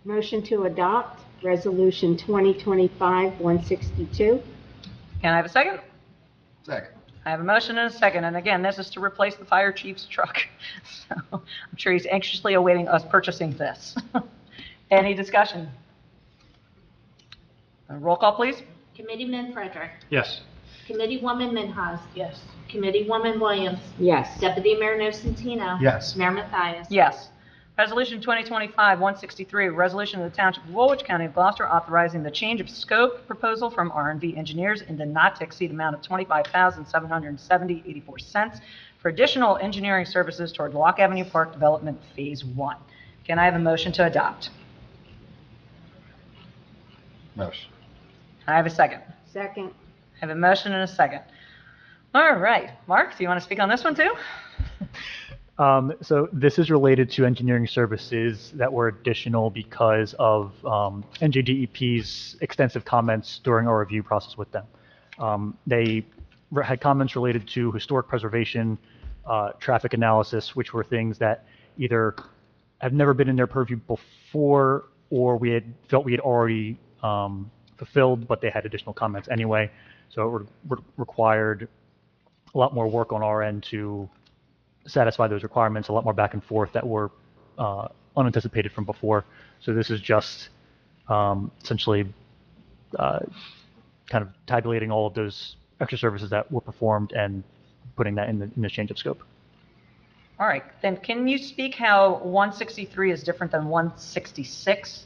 Motion to adopt Resolution 2025-162. Can I have a second? Second. I have a motion and a second, and again, this is to replace the fire chief's truck. So I'm sure he's anxiously awaiting us purchasing this. Any discussion? Roll call, please. Committeeman Frederick. Yes. Committeewoman Minhas. Yes. Committeewoman Williams. Yes. Deputy Mayor Nocentino. Yes. Mayor Mathias. Yes. Resolution 2025-163, resolution of the Township of Woolwich, County of Gloucester, authorizing the change of scope proposal from R&V Engineers in the not to exceed amount of $25,770.84 for additional engineering services toward Lock Avenue Park Development Phase 1. Can I have a motion to adopt? Motion. I have a second. Second. I have a motion and a second. All right. Mark, do you want to speak on this one too? So this is related to engineering services that were additional because of NJDEP's extensive comments during our review process with them. They had comments related to historic preservation, traffic analysis, which were things that either have never been in their purview before, or we had felt we had already fulfilled, but they had additional comments anyway. So it required a lot more work on our end to satisfy those requirements, a lot more back and forth that were unanticipated from before. So this is just essentially kind of tabulating all of those extra services that were performed and putting that in the change of scope. All right, then can you speak how 163 is different than 166,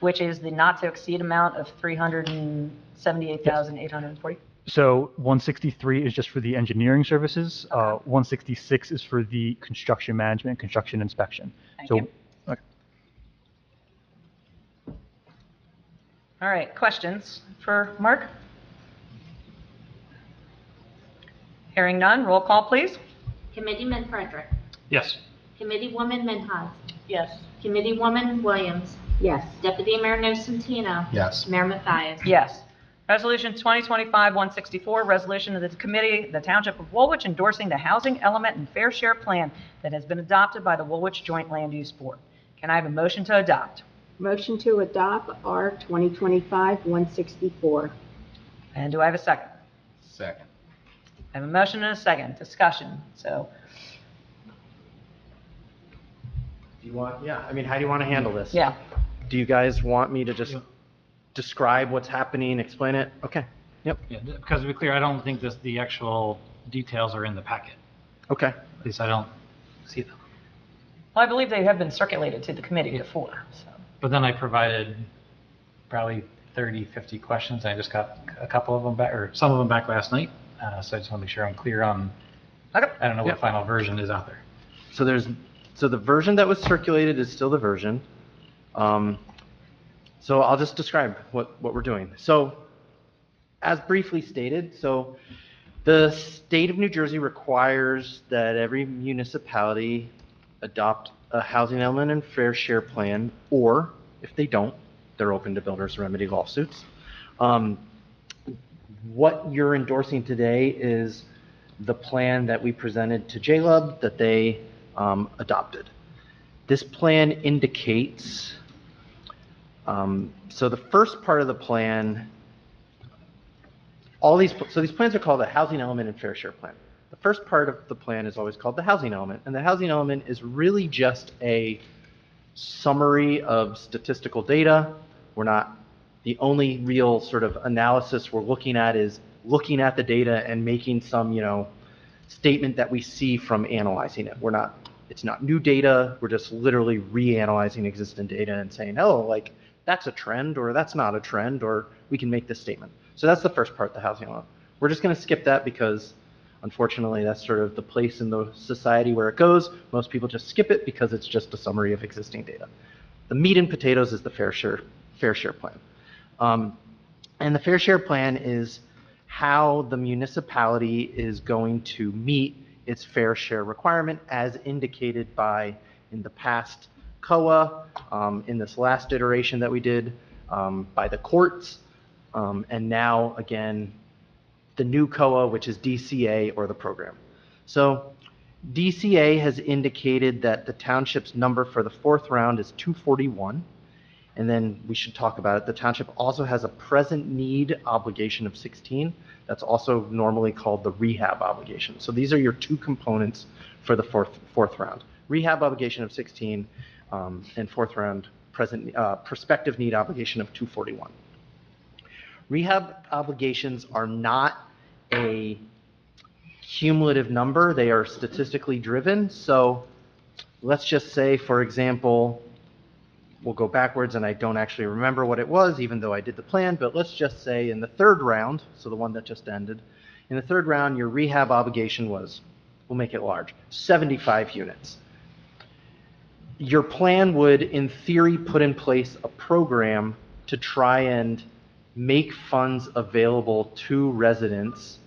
which is the not to exceed amount of 378,840? So 163 is just for the engineering services. 166 is for the construction management and construction inspection. Thank you. Okay. All right, questions for Mark? Hearing none, roll call, please. Committeeman Frederick. Yes. Committeewoman Minhas. Yes. Committeewoman Williams. Yes. Deputy Mayor Nocentino. Yes. Mayor Mathias. Yes. Resolution 2025-164, resolution of the committee, the Township of Woolwich, endorsing the housing element and fair share plan that has been adopted by the Woolwich Joint Land Use Board. Can I have a motion to adopt? Motion to adopt R 2025-164. And do I have a second? Second. I have a motion and a second. Discussion. So, Do you want, yeah, I mean, how do you want to handle this? yeah. Do you guys want me to just describe what's happening, explain it? Okay, yep, Yeah, because to be clear, I don't think the actual details are in the packet. okay. At least I don't see them. Well, I believe they have been circulated to the committee before. So. But then I provided probably 30, 50 questions. I just got a couple of them back, or some of them back last night. So I just want to make sure I'm clear on, Okay. I don't know what Yep. final version is out there. So the version that was circulated is still the version. So I'll just describe what we're doing. So as briefly stated, so the state of New Jersey requires that every municipality adopt a housing element and fair share plan, or if they don't, they're open to builders remedy lawsuits. What you're endorsing today is the plan that we presented to JLUB that they adopted. This plan indicates, so the first part of the plan, these plans are called the housing element and fair share plan. The first part of the plan is always called the housing element, and the housing element is really just a summary of statistical data. The only real sort of analysis we're looking at is looking at the data and making some, statement that we see from analyzing it. It's not new data. We're just literally reanalyzing existing data and saying, oh, like that's a trend, or that's not a trend, or we can make this statement. So that's the first part, the housing element. We're just going to skip that because unfortunately that's sort of the place in the society where it goes. Most people just skip it because it's just a summary of existing data. The meat and potatoes is the fair share plan. And the fair share plan is how the municipality is going to meet its fair share requirement as indicated by, in the past, COA, in this last iteration that we did, by the courts, and now, again, the new COA, which is DCA, or the program. So DCA has indicated that the township's number for the fourth round is 241. And then we should talk about it. The township also has a present need obligation of 16. That's also normally called the rehab obligation. So these are your two components for the fourth round. Rehab obligation of 16 and fourth round prospective need obligation of 241. Rehab obligations are not a cumulative number. They are statistically driven. So let's just say, for example, we'll go backwards, and I don't actually remember what it was, even though I did the plan, but let's just say in the third round, so the one that just ended, in the third round, your rehab obligation was, we'll make it large, 75 units. Your plan would, in theory, put in place a program to try and make funds available to residents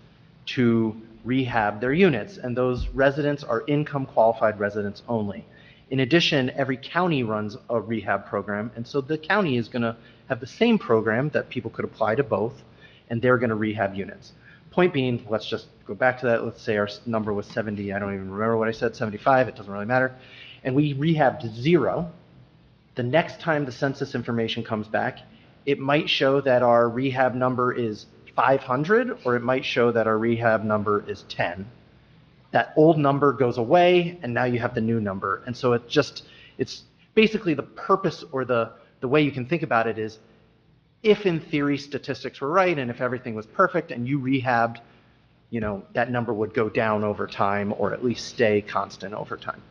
to rehab their units, and those residents are income qualified residents only. In addition, every county runs a rehab program, and so the county is going to have the same program that people could apply to both, and they're going to rehab units. Point being, let's just go back to that. Let's say our number was 70. I don't even remember what I said, 75. It doesn't really matter. And we rehabbed 0. The next time the census information comes back, it might show that our rehab number is 500, or it might show that our rehab number is 10. That old number goes away, and now you have the new number. And so it's basically the purpose, or the way you can think about it is, if in theory statistics were right, and if everything was perfect, and you rehabbed, that number would go down over time, or at least stay constant over time.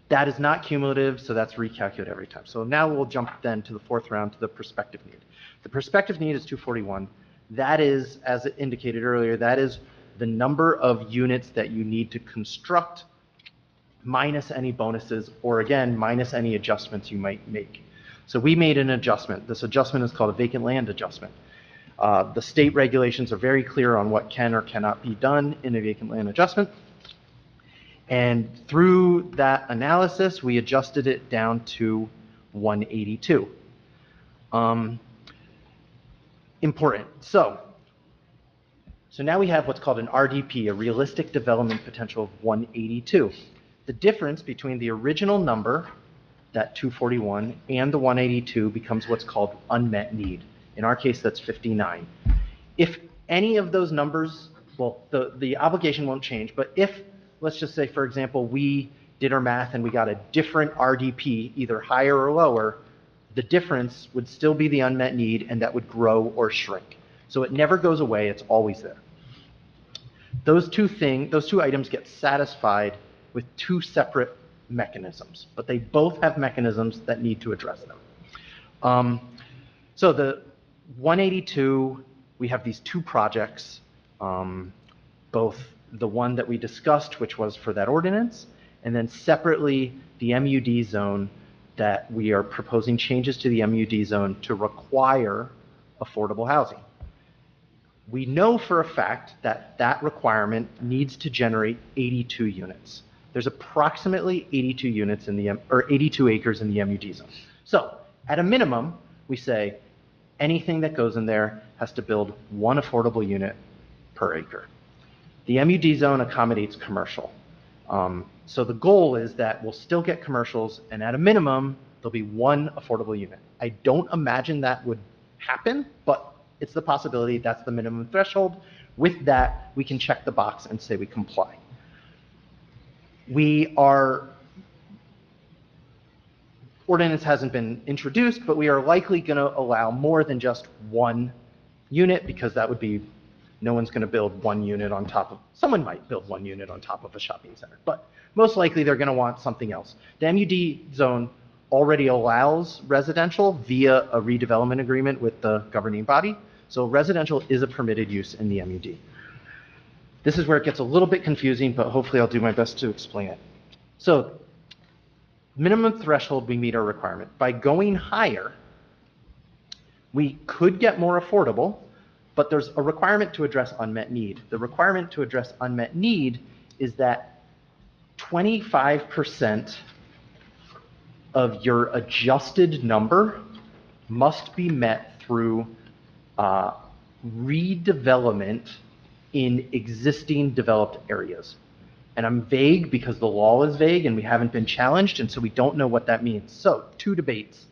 That is not cumulative, so that's recalculated every time. So now we'll jump then to the fourth round, to the prospective need. The prospective need is 241. That is, as indicated earlier, that is the number of units that you need to construct minus any bonuses, or again, minus any adjustments you might make. So we made an adjustment. This adjustment is called a vacant land adjustment. The state regulations are very clear on what can or cannot be done in a vacant land adjustment. And through that analysis, we adjusted it down to 182. Important. So now we have what's called an RDP, a realistic development potential of 182. The difference between the original number, that 241, and the 182 becomes what's called unmet need. In our case, that's 59. If any of those numbers, well, the obligation won't change, but if, let's just say, for example, we did our math and we got a different RDP, either higher or lower, the difference would still be the unmet need, and that would grow or shrink. So it never goes away, it's always there. Those two items get satisfied with two separate mechanisms, but they both have mechanisms that need to address them. So the 182, we have these two projects, both the one that we discussed, which was for that ordinance, and then separately the MUD zone, that we are proposing changes to the MUD zone to require affordable housing. We know for a fact that that requirement needs to generate 82 units. There's approximately 82 units in the 82 acres in the MUD zone. So at a minimum, we say anything that goes in there has to build one affordable unit per acre. The MUD zone accommodates commercial. So the goal is that we'll still get commercials, and at a minimum, there'll be one affordable unit. I don't imagine that would happen, but it's the possibility. That's the minimum threshold. With that, we can check the box and say we comply. Ordinance hasn't been introduced, but we are likely going to allow more than just one unit, because that would be, no one's going to build one unit on top of, someone might build one unit on top of a shopping center, but most likely they're going to want something else. The MUD zone already allows residential via a redevelopment agreement with the governing body, so residential is a permitted use in the MUD. This is where it gets a little bit confusing, but hopefully I'll do my best to explain it. So, minimum threshold, we meet our requirement. By going higher, we could get more affordable, but there's a requirement to address unmet need. The requirement to address unmet need is that 25% of your adjusted number must be met through redevelopment in existing developed areas. And I'm vague because the law is vague and we haven't been challenged, and so we don't know what that means. So, two debates.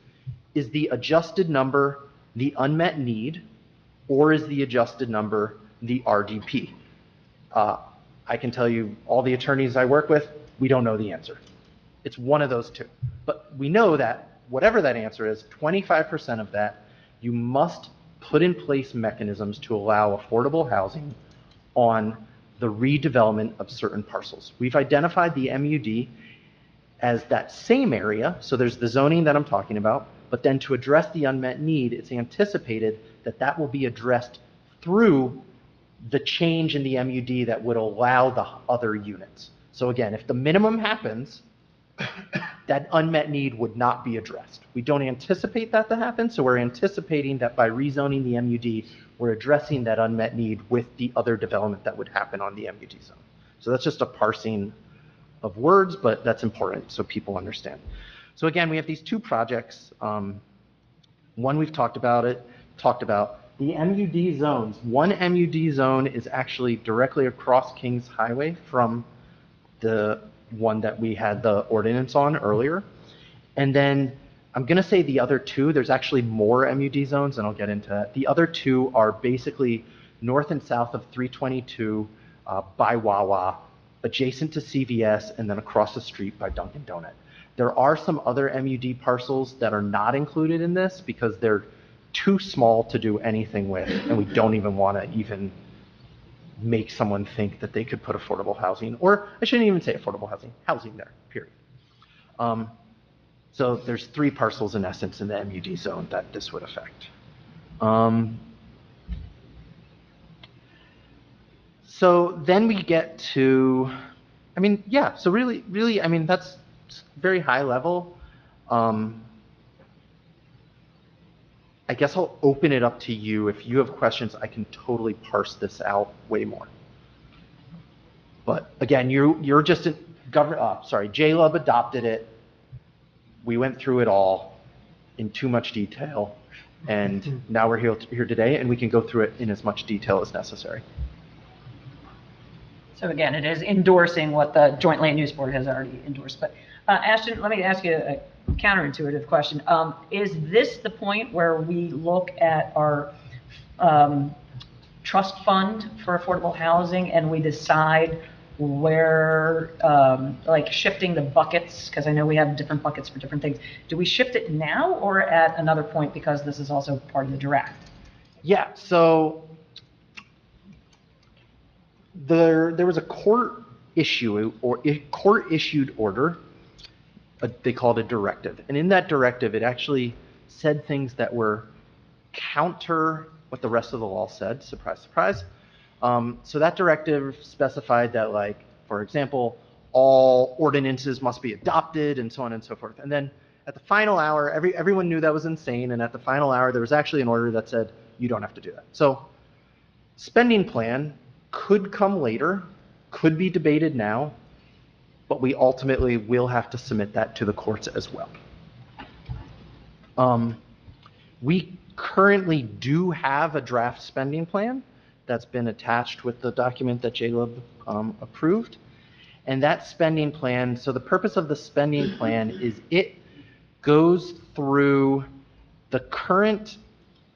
Is the adjusted number the unmet need, or is the adjusted number the RDP? I can tell you, all the attorneys I work with, we don't know the answer. It's one of those two. But we know that whatever that answer is, 25% of that, you must put in place mechanisms to allow affordable housing on the redevelopment of certain parcels. We've identified the MUD as that same area, so there's the zoning that I'm talking about, but then to address the unmet need, it's anticipated that that will be addressed through the change in the MUD that would allow the other units. So again, if the minimum happens, that unmet need would not be addressed. We don't anticipate that to happen, so we're anticipating that by rezoning the MUD, we're addressing that unmet need with the other development that would happen on the MUD zone. So that's just a parsing of words, but that's important so people understand. So again, we have these two projects. One we've talked about. The MUD zones. One MUD zone is actually directly across Kings Highway from the one that we had the ordinance on earlier. And then I'm going to say the other two, there's actually more MUD zones, and I'll get into that. The other two are basically north and south of 322 by Wawa, adjacent to CVS, and then across the street by Dunkin' Donut. There are some other MUD parcels that are not included in this because they're too small to do anything with, and we don't even want to even make someone think that they could put affordable housing, or I shouldn't even say affordable housing there, period. So there's 3 parcels in essence in the MUD zone that this would affect. So then we get to, so really, that's very high level. I guess I'll open it up to you. If you have questions, I can totally parse this out way more. But again, you're just JLUB adopted it. We went through it all in too much detail, and now we're here today, and we can go through it in as much detail as necessary. So again, it is endorsing what the Joint Land Use Board has already endorsed. But Ashton, let me ask you a counterintuitive question. Is this the point where we look at our trust fund for affordable housing and we decide where, like shifting the buckets, because I know we have different buckets for different things. Do we shift it now or at another point because this is also part of the draft? Yeah, so there was a court issue or a court-issued order. They called it a directive. And in that directive, it actually said things that were counter what the rest of the law said. Surprise, surprise. So that directive specified that, like, for example, all ordinances must be adopted and so on and so forth. And then at the final hour, everyone knew that was insane. And at the final hour, there was actually an order that said, you don't have to do that. So spending plan could come later, could be debated now, but we ultimately will have to submit that to the courts as well. We currently do have a draft spending plan that's been attached with the document that JLUB approved. And that spending plan, so the purpose of the spending plan is it goes through the current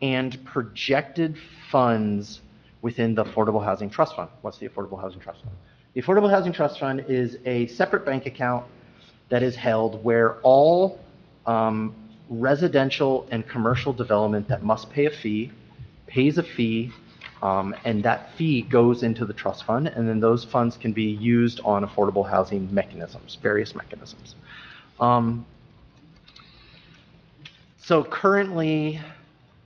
and projected funds within the Affordable Housing Trust Fund. What's the Affordable Housing Trust Fund? The Affordable Housing Trust Fund is a separate bank account that is held where all residential and commercial development that must pay a fee pays a fee, and that fee goes into the trust fund, and then those funds can be used on affordable housing mechanisms, various mechanisms. So currently,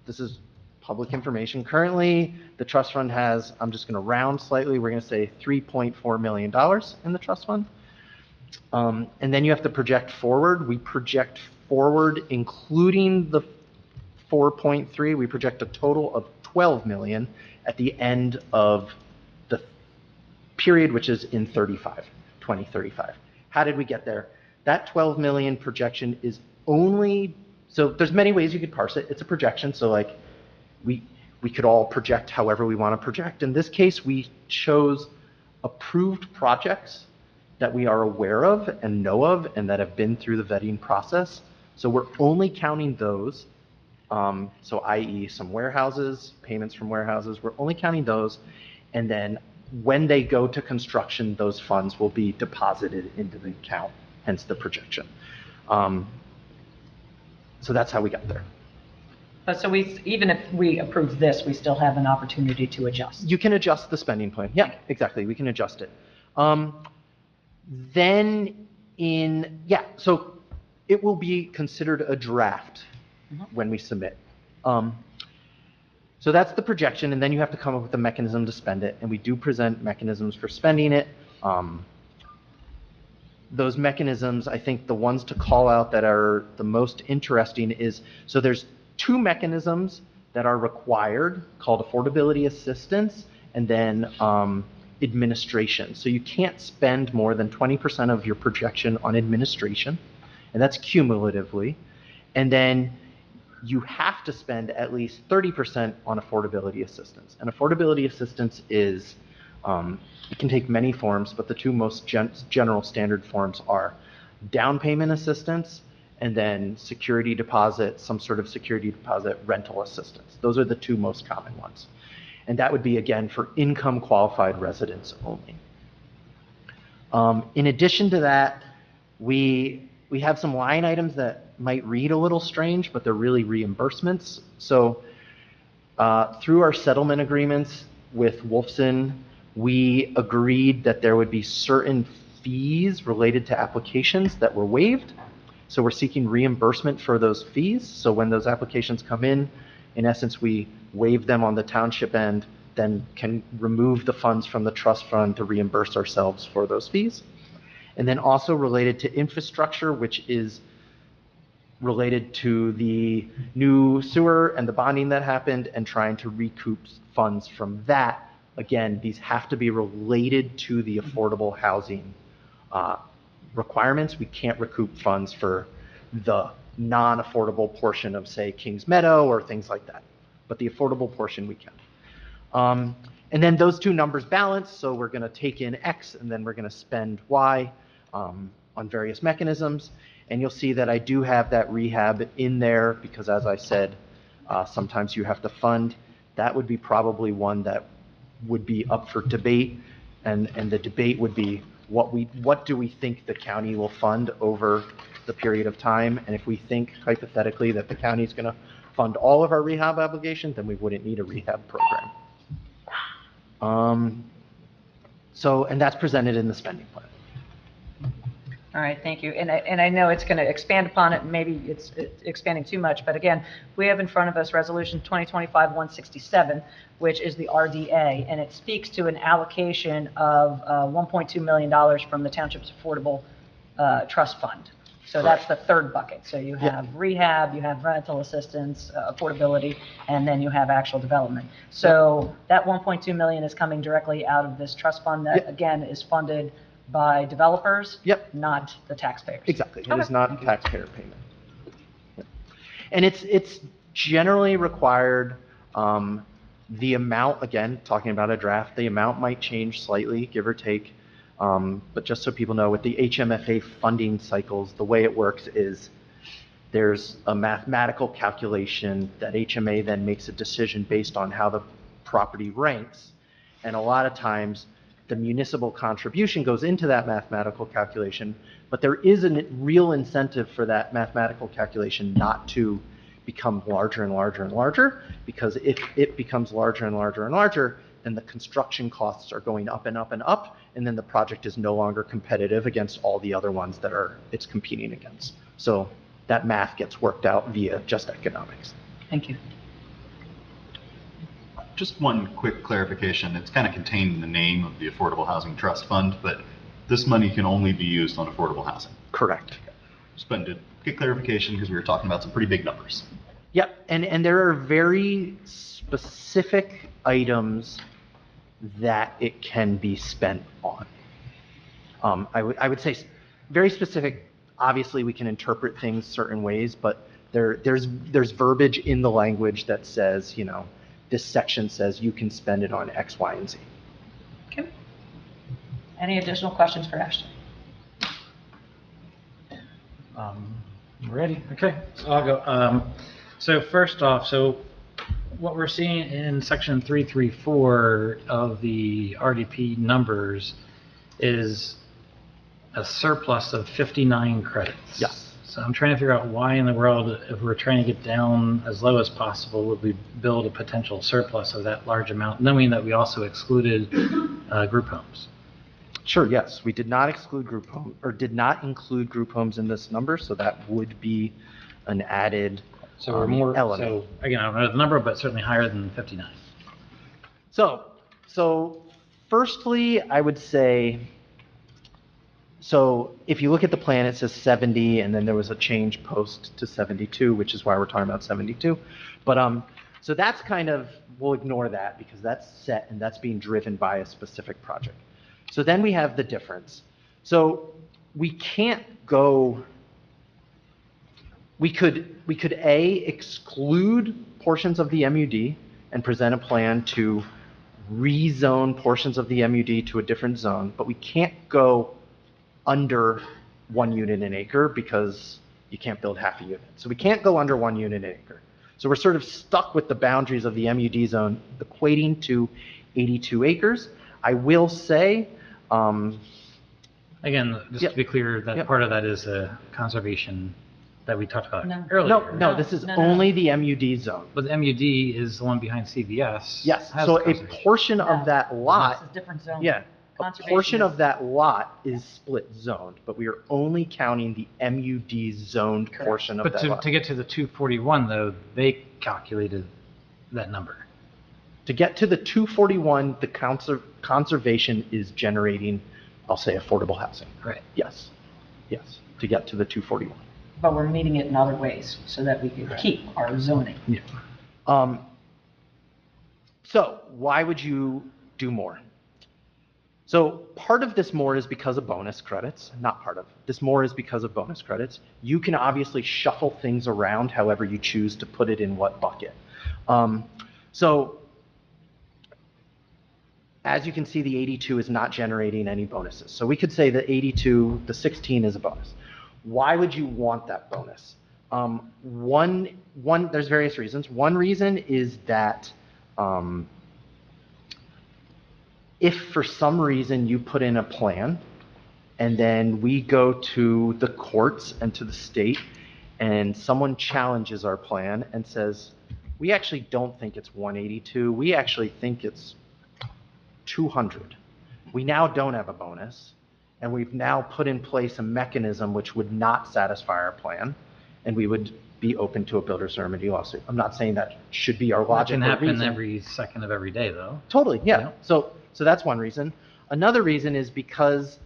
this is public information. Currently, the trust fund has, I'm just going to round slightly, we're going to say $3.4 million in the trust fund. And then you have to project forward. We project forward, including the 4.3, we project a total of 12 million at the end of the period, which is in 2035. How did we get there? That 12 million projection is only, so there's many ways you could parse it. It's a projection, so like we could all project however we want to project. In this case, we chose approved projects that we are aware of and know of and that have been through the vetting process. So we're only counting those, so i.e. some warehouses, payments from warehouses, we're only counting those. And then when they go to construction, those funds will be deposited into the account, hence the projection. So that's how we got there. So even if we approve this, we still have an opportunity to adjust. You can adjust the spending plan. Yeah, exactly. We can adjust it. So it will be considered a draft when we submit. So that's the projection, and then you have to come up with a mechanism to spend it, and we do present mechanisms for spending it. those mechanisms, I think the ones to call out that are the most interesting is, so there's two mechanisms that are required called affordability assistance and then administration. So you can't spend more than 20% of your projection on administration, and that's cumulatively. And then you have to spend at least 30% on affordability assistance. And affordability assistance is, it can take many forms, but the two most general standard forms are down payment assistance and then security deposit, some sort of security deposit rental assistance. Those are the two most common ones. And that would be, again, for income qualified residents only. In addition to that, we have some line items that might read a little strange, but they're really reimbursements. So through our settlement agreements with Wolfson, we agreed that there would be certain fees related to applications that were waived. So we're seeking reimbursement for those fees. So when those applications come in essence, we waive them on the township end, then can remove the funds from the trust fund to reimburse ourselves for those fees. And then also related to infrastructure, which is related to the new sewer and the bonding that happened and trying to recoup funds from that. Again, these have to be related to the affordable housing requirements. We can't recoup funds for the non-affordable portion of, say, Kings Meadow or things like that. But the affordable portion we can. And then those two numbers balance, so we're going to take in X and then we're going to spend Y on various mechanisms. And you'll see that I do have that rehab in there because, as I said, sometimes you have to fund. That would be probably one that would be up for debate, and the debate would be what do we think the county will fund over the period of time, and if we think hypothetically that the county is going to fund all of our rehab obligations, then we wouldn't need a rehab program. And that's presented in the spending plan. All right, thank you. And I know it's going to expand upon it, and maybe it's expanding too much, but again, we have in front of us Resolution 2025-167, which is the RDA, and it speaks to an allocation of $1.2 million from the Township's Affordable Trust Fund. So that's the third bucket. So you have rehab, you have rental assistance, affordability, and then you have actual development. So that 1.2 million is coming directly out of this trust fund that, again, is funded by developers, not the taxpayers. Exactly. It is not a taxpayer payment. And it's generally required, the amount, again, talking about a draft, the amount might change slightly, give or take. But just so people know, with the HMFA funding cycles, the way it works is there's a mathematical calculation that HMA then makes a decision based on how the property ranks. And a lot of times, the municipal contribution goes into that mathematical calculation, but there is a real incentive for that mathematical calculation not to become larger and larger and larger, because if it becomes larger and larger and larger, then the construction costs are going up and up and up, and then the project is no longer competitive against all the other ones that it's competing against. So that math gets worked out via just economics. Thank you. Just one quick clarification. It's kind of contained in the name of the Affordable Housing Trust Fund, but this money can only be used on affordable housing. Correct. Just wanted to get clarification because we were talking about some pretty big numbers. Yep, and there are very specific items that it can be spent on. I would say very specific. Obviously, we can interpret things certain ways, but there's verbiage in the language that says, you know, this section says you can spend it on X, Y, and Z. Okay. Any additional questions for Ashton? Ready? Okay, so I'll go. So first off, so what we're seeing in section 334 of the RDP numbers is a surplus of 59 credits. Yes. So I'm trying to figure out why in the world, if we're trying to get down as low as possible, would we build a potential surplus of that large amount, knowing that we also excluded group homes? Sure, yes. We did not exclude group home, or did not include group homes in this number, so that would be an added So we're more, element. so again, I don't know the number, but certainly higher than 59. So firstly, I would say So if you look at the plan, it says 70, and then there was a change post to 72, which is why we're talking about 72. But so that's kind of, we'll ignore that because that's set and that's being driven by a specific project. So then we have the difference. So we can't go, we could A, exclude portions of the MUD and present a plan to rezone portions of the MUD to a different zone, but we can't go under 1 unit an acre because you can't build half a unit. So we can't go under 1 unit an acre. So we're sort of stuck with the boundaries of the MUD zone equating to 82 acres. I will say, Again, just Yep. to be clear, that Yep. part of that is a conservation that we talked about No. earlier. no, this is only the MUD zone. But the MUD is the one behind CVS. Yes, has so a conservation. portion of that This lot, is different zone. yeah, a Conservation portion is- of that lot is split zoned, but we are only counting the MUD zoned Correct. portion of But that lot. to get to the 241, though, they calculated that number. To get to the 241, the conservation is generating, I'll say, affordable housing. Right. Yes, to get to the 241. But we're meeting it in other ways so that we can keep our zoning. So why would you do more? So part of this more is because of bonus credits, not part of. This more is because of bonus credits. You can obviously shuffle things around however you choose to put it in what bucket. So as you can see, the 82 is not generating any bonuses. So we could say the 82, the 16 is a bonus. Why would you want that bonus? There's various reasons. One reason is that if for some reason you put in a plan and then we go to the courts and to the state and someone challenges our plan and says, we actually don't think it's 182, we actually think it's 200. We now don't have a bonus, and we've now put in place a mechanism which would not satisfy our plan, and we would be open to a builder's remedy lawsuit. I'm not saying that should be our That logic can or happen reason. every second of every day, though. Totally, yeah. Yeah. So that's one reason. Another reason is because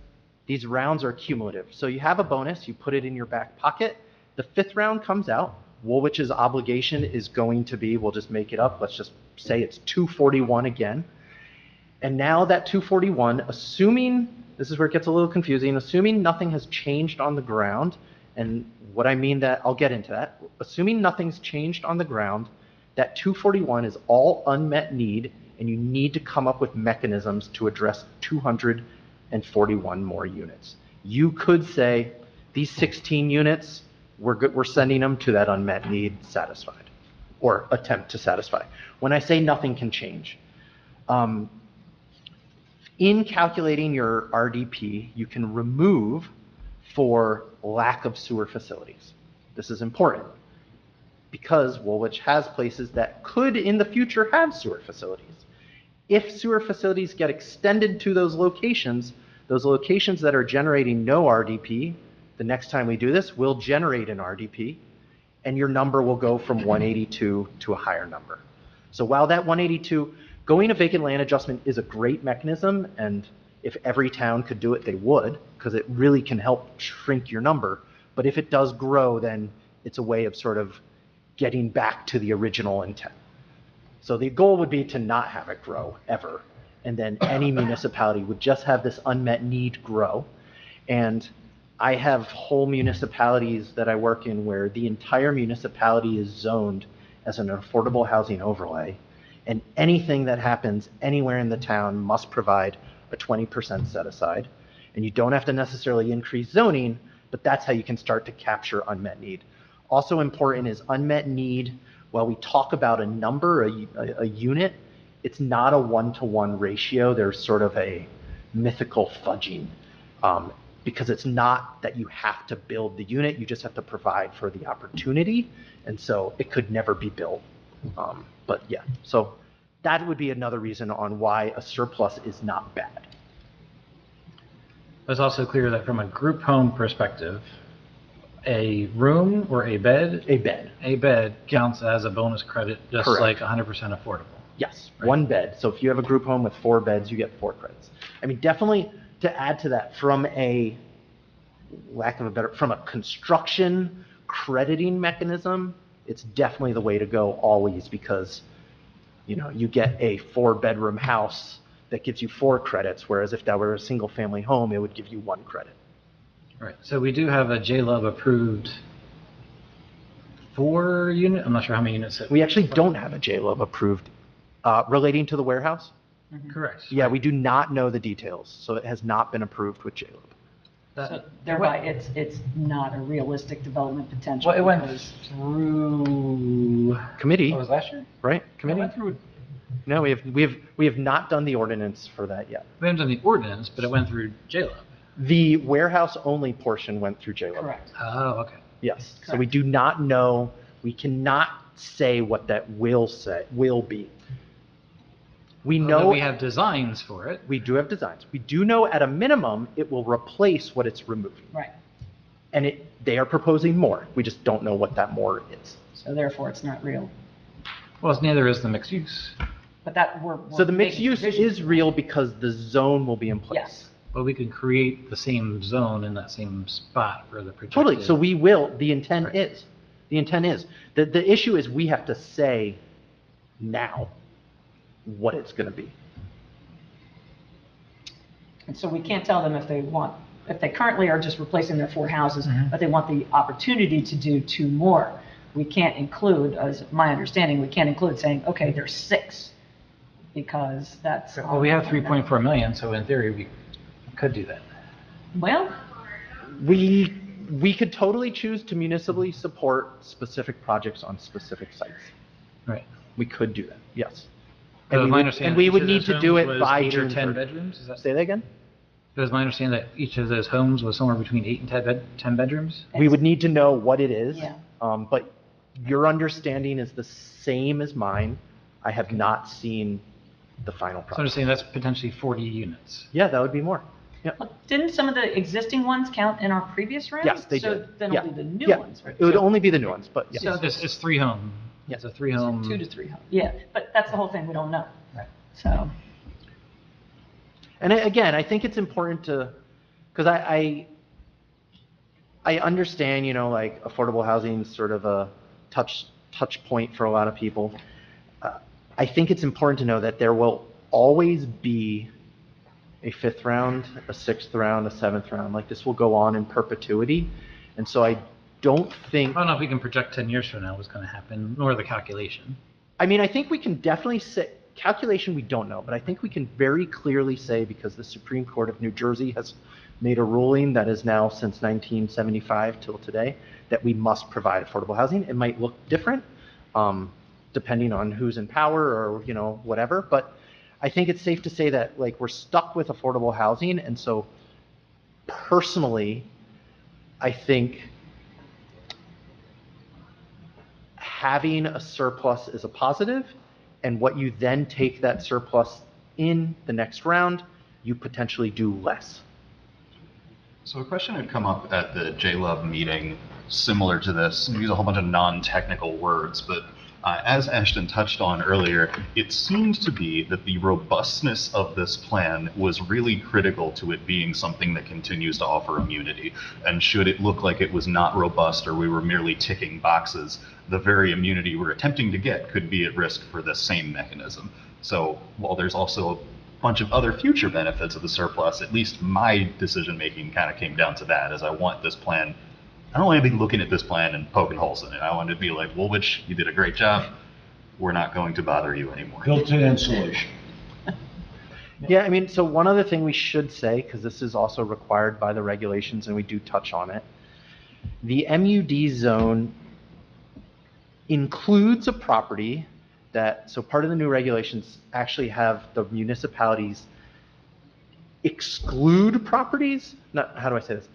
these rounds are cumulative. So you have a bonus, you put it in your back pocket. The 5th round comes out. Woolwich's obligation is going to be, we'll just make it up, let's just say it's 241 again. And now that 241, assuming, this is where it gets a little confusing, assuming nothing has changed on the ground, and what I mean that, I'll get into that, assuming nothing's changed on the ground, that 241 is all unmet need, and you need to come up with mechanisms to address 241 more units. You could say, these 16 units, we're sending them to that unmet need satisfied, or attempt to satisfy. When I say nothing can change, in calculating your RDP, you can remove for lack of sewer facilities. This is important because Woolwich has places that could in the future have sewer facilities. If sewer facilities get extended to those locations that are generating no RDP, the next time we do this, will generate an RDP, and your number will go from 182 to a higher number. So while that 182, going a vacant land adjustment is a great mechanism, and if every town could do it, they would, because it really can help shrink your number. But if it does grow, then it's a way of sort of getting back to the original intent. So the goal would be to not have it grow ever, and then any municipality would just have this unmet need grow. And I have whole municipalities that I work in where the entire municipality is zoned as an affordable housing overlay, and anything that happens anywhere in the town must provide a 20% set aside. And you don't have to necessarily increase zoning, but that's how you can start to capture unmet need. Also important is unmet need. While we talk about a number, a unit, it's not a 1-to-1 ratio. There's sort of a mythical fudging because it's not that you have to build the unit, you just have to provide for the opportunity. And so it could never be built. But yeah, so that would be another reason on why a surplus is not bad. It's also clear that from a group home perspective, a room or a bed? A bed counts as a bonus credit, just Correct. like 100% affordable. Yes, Right. one bed. So if you have a group home with 4 beds, you get 4 credits. I mean, definitely to add to that, from a lack of a better, from a construction crediting mechanism, it's definitely the way to go always, because, you know, you get a 4-bedroom house that gives you 4 credits, whereas if that were a single-family home, it would give you 1 credit. Right, so we do have a JLUB approved 4 unit, I'm not sure how many units. We actually don't have a JLOB approved relating to the warehouse. Correct. Yeah, we do not know the details, so it has not been approved with JLOB. So thereby, it's not a realistic development potential. Well, it went because- through. Committee, Oh, was it last year? right? It Committee? went through, No, we have not done the ordinance for that yet. we haven't done the ordinance, but it went through JLUB. The warehouse only portion went through JLOB. Correct. Oh, okay. Yes, so we do not know, we cannot say what that will be. We Although know, we have designs for it. we do have designs. We do know at a minimum, it will replace what it's removing. Right. And they are proposing more. We just don't know what that more is. So therefore, it's not real. Well, neither is the mixed use. But that we're So the mixed making use provisions is for. real because the zone will be in place. Yes. But we could create the same zone in that same spot for the projected. Totally, so we will, the intent Right. is. The intent is. The issue is we have to say now what it's going to be. And so we can't tell them if they currently are just replacing their 4 houses, Mhm. but they want the opportunity to do 2 more. We can't include, as my understanding, we can't include saying, okay, there's 6, because that's. Well, we have 3.4 million, so in theory, we could do that. Well, We could totally choose to municipally support specific projects on specific sites. Right. We could do that, yes. But And it was we my would, understanding and we each would of need those to do homes it was by 8 or June 10 30th. bedrooms? Is that? Say that again? It was my understanding that each of those homes was somewhere between 8 and 10 bedrooms? We would need to know what it is. Yeah. But your understanding is the same as mine. I have not seen the final So I'm project. just saying that's potentially 40 units. Yeah, that would be more. Yeah. didn't some of the existing ones count in our previous round? Yes, they So did. then Yeah. only the new Yeah. ones, right? It would So- only be the new ones, but yes. So it's 3 home. Yeah. It's a 3 home. 2 to 3 homes. Yeah, but that's the whole thing, we don't know. Right. So, And again, I think it's important to, because I understand, you know, like affordable housing is sort of a touch point for a lot of people. I think it's important to know that there will always be a 5th round, a 6th round, a 7th round. Like this will go on in perpetuity. And so I don't think, I don't know if we can project 10 years from now what's going to happen, nor the calculation. I mean, I think we can definitely say, calculation we don't know, but I think we can very clearly say, because the Supreme Court of New Jersey has made a ruling that is now since 1975 till today, that we must provide affordable housing. It might look different, depending on who's in power or, you know, whatever, but I think it's safe to say that, like, we're stuck with affordable housing, and so personally, I think having a surplus is a positive, and what you then take that surplus in the next round, you potentially do less. So a question had come up at the JLUB meeting similar to this. We use a whole bunch of non-technical words, but as Ashton touched on earlier, it seems to be that the robustness of this plan was really critical to it being something that continues to offer immunity. And should it look like it was not robust or we were merely ticking boxes, the very immunity we're attempting to get could be at risk for the same mechanism. So while there's also a bunch of other future benefits of the surplus, at least my decision-making kind of came down to that, as I want this plan. I don't want to be looking at this plan and poking holes in it. I want to be like, Woolwich, you did a great job. We're not going to bother you anymore. Built-in insulation. Yeah, I mean, so one other thing we should say, because this is also required by the regulations and we do touch on it, the MUD zone includes a property that, so part of the new regulations actually have the municipalities exclude properties, not, how do I say this?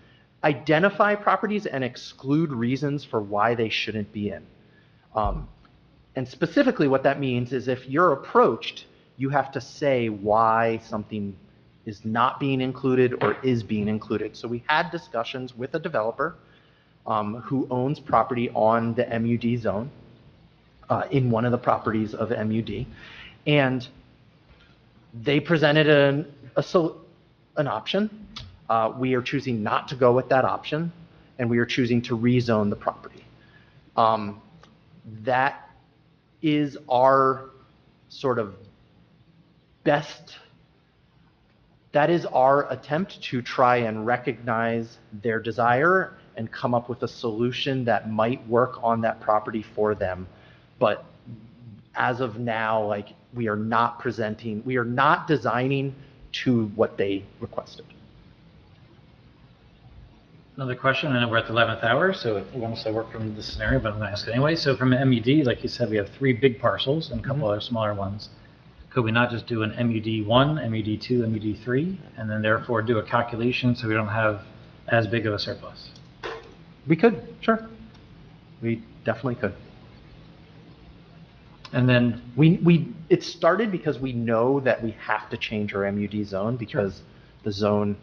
Identify properties and exclude reasons for why they shouldn't be in. And specifically what that means is if you're approached, you have to say why something is not being included or is being included. So we had discussions with a developer who owns property on the MUD zone, in one of the properties of MUD, and they presented an option. We are choosing not to go with that option, and we are choosing to rezone the property. That is our sort of that is our attempt to try and recognize their desire and come up with a solution that might work on that property for them. But as of now, like, we are not designing to what they requested. Another question, I know we're at the 11th hour, so it won't necessarily work from this scenario, but I'm going to ask it anyway. So from an MUD, like you said, we have 3 big parcels and a couple other smaller ones. Could we not just do an MUD 1, MUD 2, MUD 3, and then therefore do a calculation so we don't have as big of a surplus? We could, sure. We definitely could. And then it started because we know that we have to change our MUD zone because the zone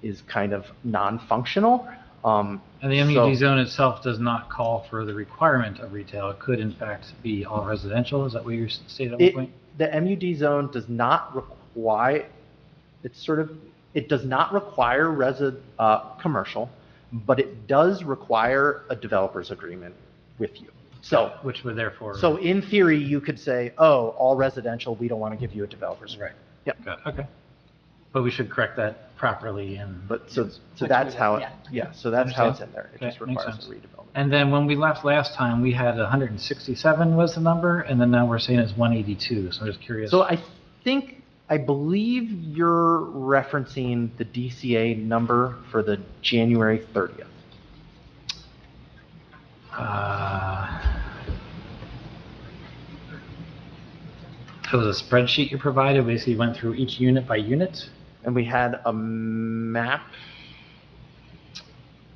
is kind of non-functional. And the MUD zone itself does not call for the requirement of retail. It could, in fact, be all residential. Is that what you stated at one point? The MUD zone does not require, it does not require commercial, but it does require a developer's agreement with you. So, which would therefore. So in theory, you could say, oh, all residential, we don't want to give you a developer's agreement. Right. Yep. Okay. But we should correct that properly and. But so that's how it, so that's how it's in there. It just Okay, requires makes a sense. redevelopment. And then when we left last time, we had 167 was the number, and then now we're saying it's 182. So I'm just curious. So I believe you're referencing the DCA number for the January 30th. It was a spreadsheet you provided. Basically, went through each unit by unit. And we had a map,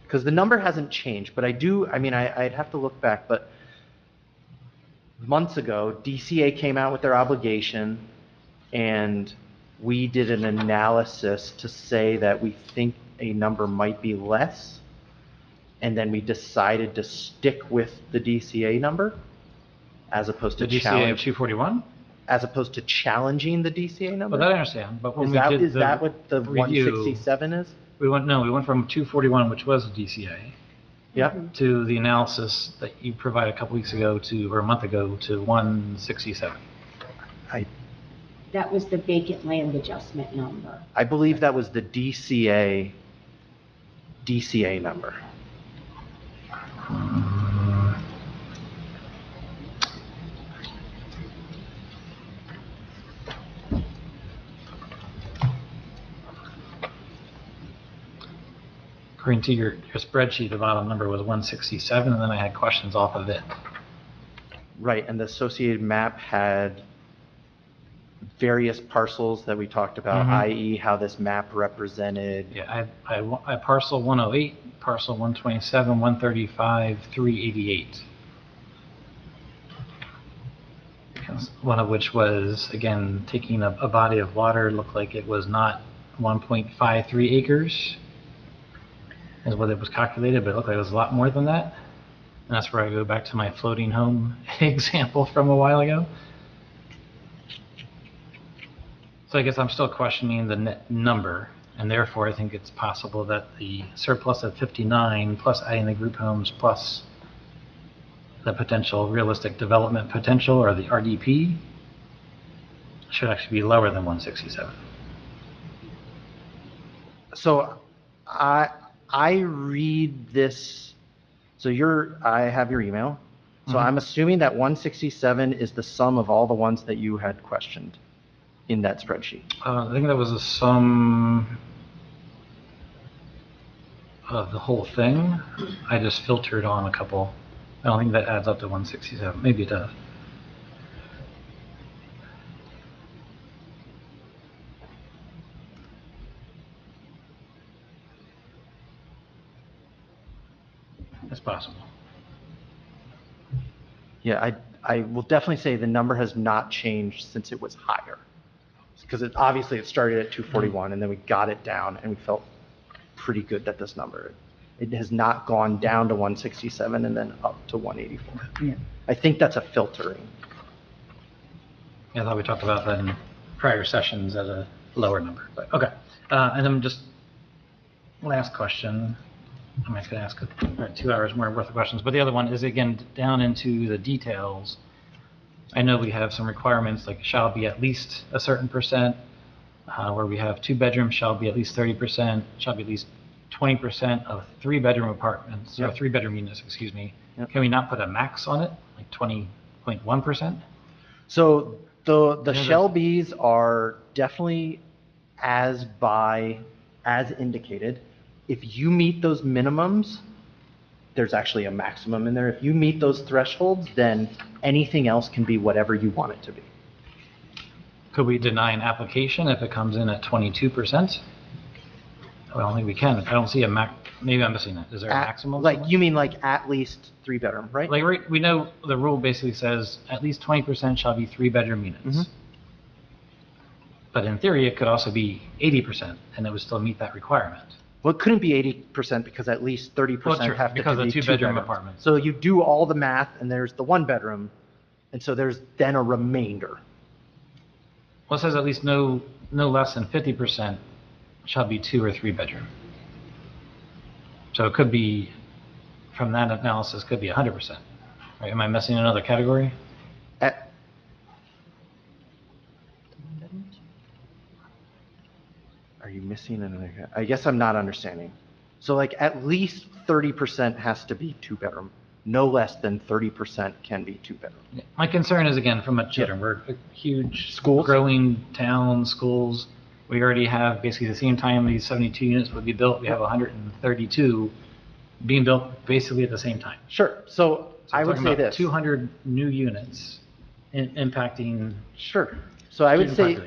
because the number hasn't changed, but I'd have to look back, but months ago, DCA came out with their obligation, and we did an analysis to say that we think a number might be less, and then we decided to stick with the DCA number, as opposed to the DCA of 241? As opposed to challenging the DCA number. But that I understand. But when is that what the review, 167 is? We went from 241, which was a DCA, to the analysis that you provided a couple weeks ago or a month ago to 167. That was the vacant land adjustment number. I believe that was the DCA number. According to your spreadsheet, the bottom number was 167, and then I had questions off of it. Right, and the associated map had various parcels that we talked about, i.e. how this map represented. Yeah, I parcel 108, parcel 127, 135, 388. One of which was, again, taking a body of water, looked like it was not 1.53 acres. Is what it was calculated, but it looked like it was a lot more than that. And that's where I go back to my floating home example from a while ago. So I guess I'm still questioning the net number, and therefore I think it's possible that the surplus of 59 plus adding the group homes plus the potential realistic development potential, or the RDP, should actually be lower than 167. So I read this, I have your email, so I'm assuming that 167 is the sum of all the ones that you had questioned in that spreadsheet. I think that was a sum of the whole thing. I just filtered on a couple. I don't think that adds up to 167. Maybe it does. It's possible. Yeah, I will definitely say the number has not changed since it was higher. Because obviously it started at 241 and then we got it down and we felt pretty good that this number, it has not gone down to 167 and then up to 184. Yeah. I think that's a filtering. Yeah, I thought we talked about that in prior sessions at a lower number, but okay. And I'm just Last question. I mean, I could ask 2 hours more worth of questions, but the other one is, again, down into the details. I know we have some requirements, like shall be at least a certain percent, where we have 2 bedrooms shall be at least 30%, shall be at least 20% of 3-bedroom apartments, or Yep. 3-bedroom units, excuse me. Yep. Can we not put a max on it, like 20.1%? So the Yeah, shall be's are definitely as indicated. If you meet those minimums, there's actually a maximum in there. If you meet those thresholds, then anything else can be whatever you want it to be. Could we deny an application if it comes in at 22%? I don't think we can. I don't see a max. Maybe I'm missing it. Is there a maximum? Like, somewhere? you mean like at least 3-bedroom, right? Like, we know the rule basically says at least 20% shall be 3-bedroom units. Mhm. But in theory, it could also be 80%, and it would still meet that requirement. Well, it couldn't be 80% because at least 30% Well, true, have to because be of 2-bedroom bedrooms. apartments. So you do all the math, and there's the 1-bedroom, and so there's then a remainder. Well, it says at least no less than 50% shall be 2 or 3-bedroom. So it could be, from that analysis, could be 100%. Right? Am I missing another category? Are you missing another? I guess I'm not understanding. So like at least 30% has to be 2-bedroom. No less than 30% can be 2-bedroom. My concern is, again, from a children. We're a huge Schools? growing town, schools. We already have basically the same time these 72 units would be built. We have 132 being built basically at the same time. Sure. So I would say this. 200 new units impacting. Sure. So I would student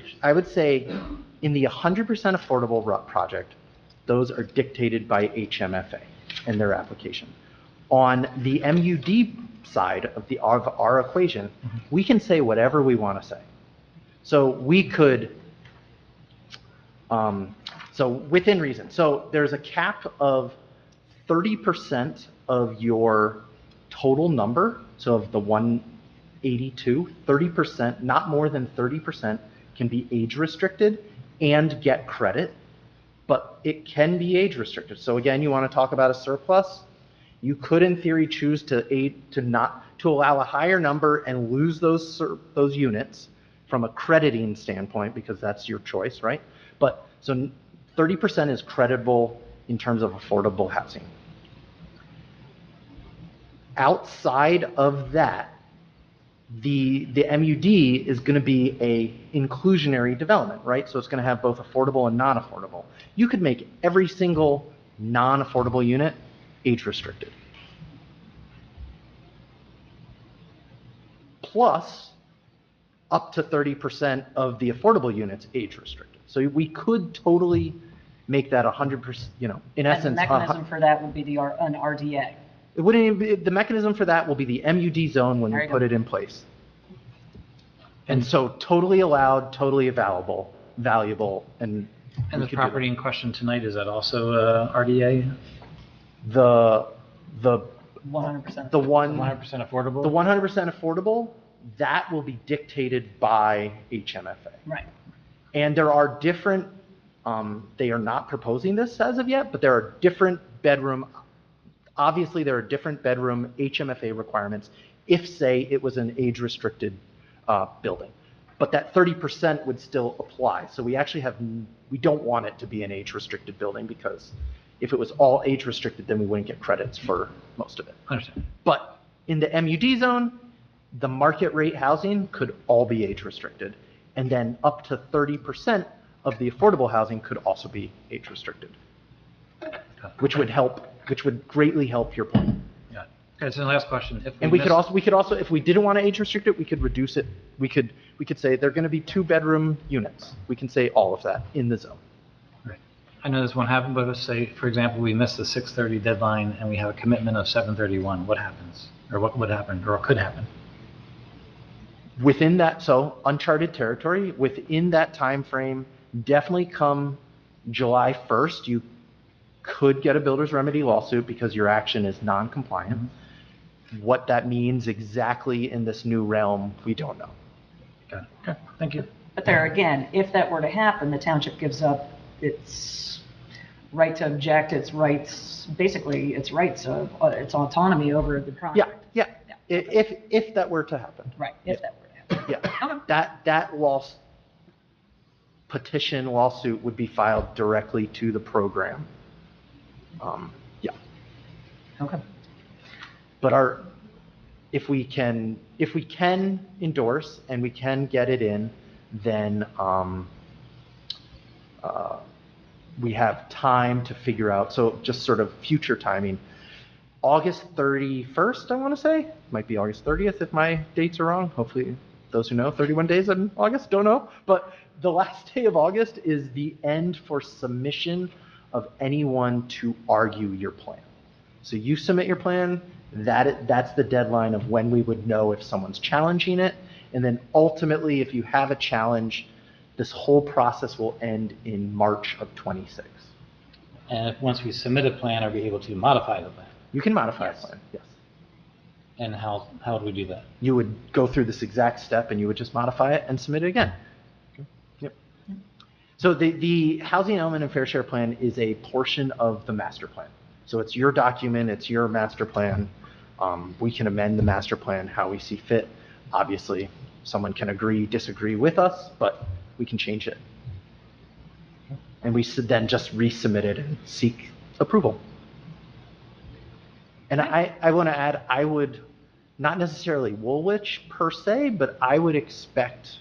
say, population. in the 100% affordable project, those are dictated by HMFA and their application. On the MUD side of our equation, we can say whatever we want to say. So we could, so within reason. So there's a cap of 30% of your total number. So of the 182, 30%, not more than 30% can be age restricted and get credit, but it can be age restricted. So again, you want to talk about a surplus? You could, in theory, choose to allow a higher number and lose those units from a crediting standpoint, because that's your choice, right? But so 30% is creditable in terms of affordable housing. Outside of that, the MUD is going to be a inclusionary development, right? So it's going to have both affordable and non-affordable. You could make every single non-affordable unit age restricted. Plus, up to 30% of the affordable units age restricted. So we could totally make that 100%, in essence. And the mechanism for that would be an RDA. It wouldn't even be, the mechanism for that will be the MUD zone when we put it in place. And so totally allowed, totally valuable, and the property in question tonight, is that also RDA? The 100%. The 100% 100% affordable? The 100% affordable, that will be dictated by HMFA. Right. And there are different, they are not proposing this as of yet, but there are different bedroom, obviously there are different bedroom HMFA requirements if, say, it was an age-restricted building. But that 30% would still apply. So we actually we don't want it to be an age-restricted building, because if it was all age-restricted, then we wouldn't get credits for most of it. Understand. But in the MUD zone, the market rate housing could all be age-restricted. And then up to 30% of the affordable housing could also be age-restricted, which would greatly help your point. Yeah. Okay, so the last question. We could also, if we didn't want to age restrict it, we could reduce it. We could say they're going to be 2-bedroom units. We can say all of that in the zone. Right. I know this won't happen, but let's say, for example, we missed the 6:30 deadline and we have a commitment of 7:31. What happens? Or what would happen, or could happen? Within that, so uncharted territory, within that time frame, definitely come July 1st, you could get a builder's remedy lawsuit because your action is non-compliant. Mm-hmm. What that means exactly in this new realm, we don't know. Got it. Okay, thank you. But there again, if that were to happen, the township gives up its right to object, its rights, basically its rights of, its autonomy over the project. Yeah. If that were to happen. Right, if that were to happen. Yeah. Okay. That lawsuit would be filed directly to the program. Yeah. Okay. But if we can endorse and we can get it in, then we have time to figure out, so just sort of future timing. August 31st, I want to say. Might be August 30th if my dates are wrong. Hopefully those who know, 31 days in August, don't know. But the last day of August is the end for submission of anyone to argue your plan. So you submit your plan, that's the deadline of when we would know if someone's challenging it. And then ultimately, if you have a challenge, this whole process will end in March of 26. And if, once we submit a plan, are we able to modify the plan? You can modify a plan, yes. And how would we do that? You would go through this exact step and you would just modify it and submit it again. Yep. So the housing element and fair share plan is a portion of the master plan. So it's your document, it's your master plan. We can amend the master plan how we see fit. Obviously, someone can agree, disagree with us, but we can change it. And we should then just resubmit it and seek approval. And I want to add, I would, not necessarily Woolwich per se, but I would expect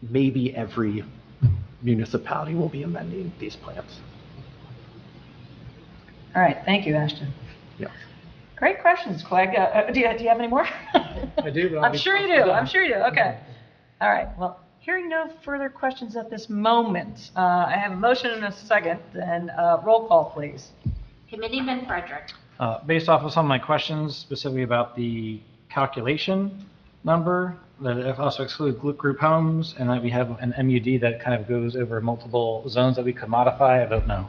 maybe every municipality will be amending these plans. All right, thank you, Ashton. Yeah. Great questions, Clegg. Do you have any more? I do, but I'm sure you do. I'm sure you do. Okay. All right. Well, hearing no further questions at this moment, I have a motion and a second, and roll call, please. Committeeman Frederick. Based off of some of my questions, specifically about the calculation number, that it also excludes group homes, and that we have an MUD that kind of goes over multiple zones that we could modify, I don't know.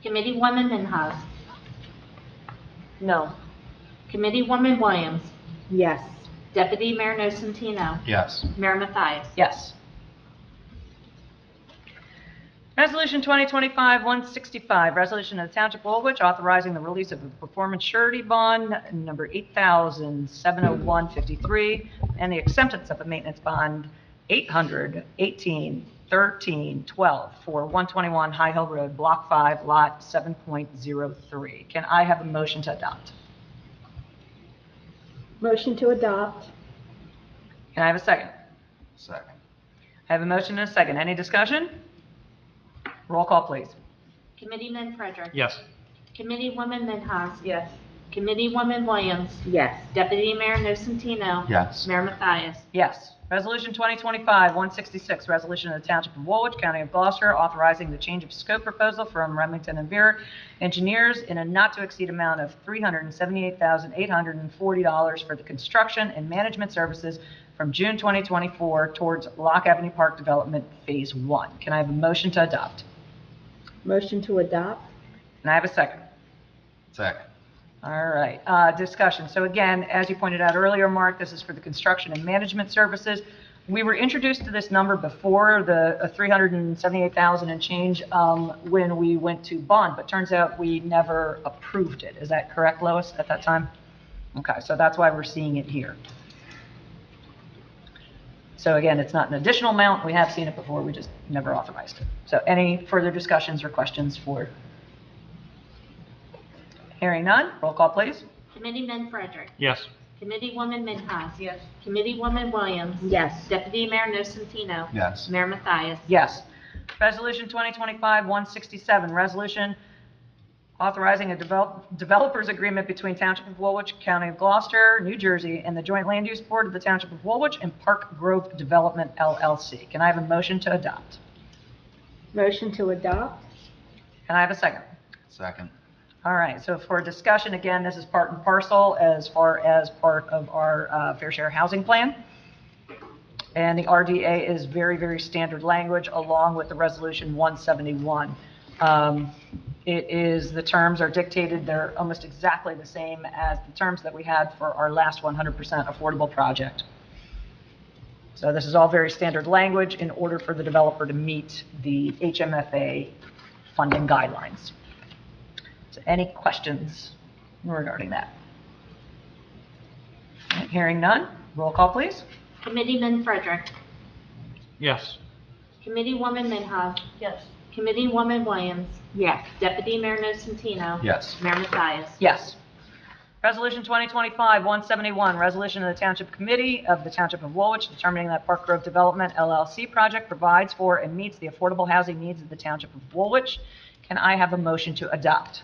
Committeewoman Minhas. No. Committeewoman Williams. Yes. Deputy Mayor Nocentino. Yes. Mayor Mathias. Yes. Resolution 2025-165, resolution of the Township of Woolwich authorizing the release of a performance surety bond number 8,701.53 and the acceptance of a maintenance bond 800-18-13-12 for 121 High Hill Road, Block 5, Lot 7.03. Can I have a motion to adopt? Motion to adopt. Can I have a second? Second. I have a motion and a second. Any discussion? Roll call, please. Committeeman Frederick. Yes. Committeewoman Minhas. Yes. Committeewoman Williams. Yes. Deputy Mayor Nocentino. Yes. Mayor Mathias. Yes. Resolution 2025-166, resolution of the Township of Woolwich, County of Gloucester, authorizing the change of scope proposal from Remington and Vera Engineers in a not-to-exceed amount of $378,840 for the construction and management services from June 2024 towards Lock Avenue Park Development Phase 1. Can I have a motion to adopt? Motion to adopt. Can I have a second? Second. All right, discussion. So again, as you pointed out earlier, Mark, this is for the construction and management services. We were introduced to this number before the 378,000 and change when we went to bond, but turns out we never approved it. Is that correct, Lois, at that time? Okay, so that's why we're seeing it here. So again, it's not an additional amount. We have seen it before. We just never authorized it. So any further discussions or questions for? Hearing none, roll call, please. Committeeman Frederick. Yes. Committeewoman Minhas. Yes. Committeewoman Williams. Yes. Deputy Mayor Nocentino. Yes. Mayor Mathias. Yes. Resolution 2025-167, resolution authorizing a developers agreement between Township of Woolwich, County of Gloucester, New Jersey, and the Joint Land Use Board of the Township of Woolwich and Park Grove Development, LLC. Can I have a motion to adopt? Motion to adopt. Can I have a second? Second. All right, so for discussion, again, this is part and parcel as far as part of our fair share housing plan. And the RDA is very, very standard language along with the resolution 171. It is, the terms are dictated, they're almost exactly the same as the terms that we had for our last 100% affordable project. So this is all very standard language in order for the developer to meet the HMFA funding guidelines. So any questions regarding that? Hearing none, roll call, please. Committeeman Frederick, Yes. Committeewoman Minhas, Yes. Committeewoman Williams, Yes. Deputy Mayor Nocentino. Yes. Mayor Mathias. Yes. Resolution 2025-171, resolution of the Township Committee of the Township of Woolwich determining that Park Grove Development LLC project provides for and meets the affordable housing needs of the Township of Woolwich. Can I have a motion to adopt?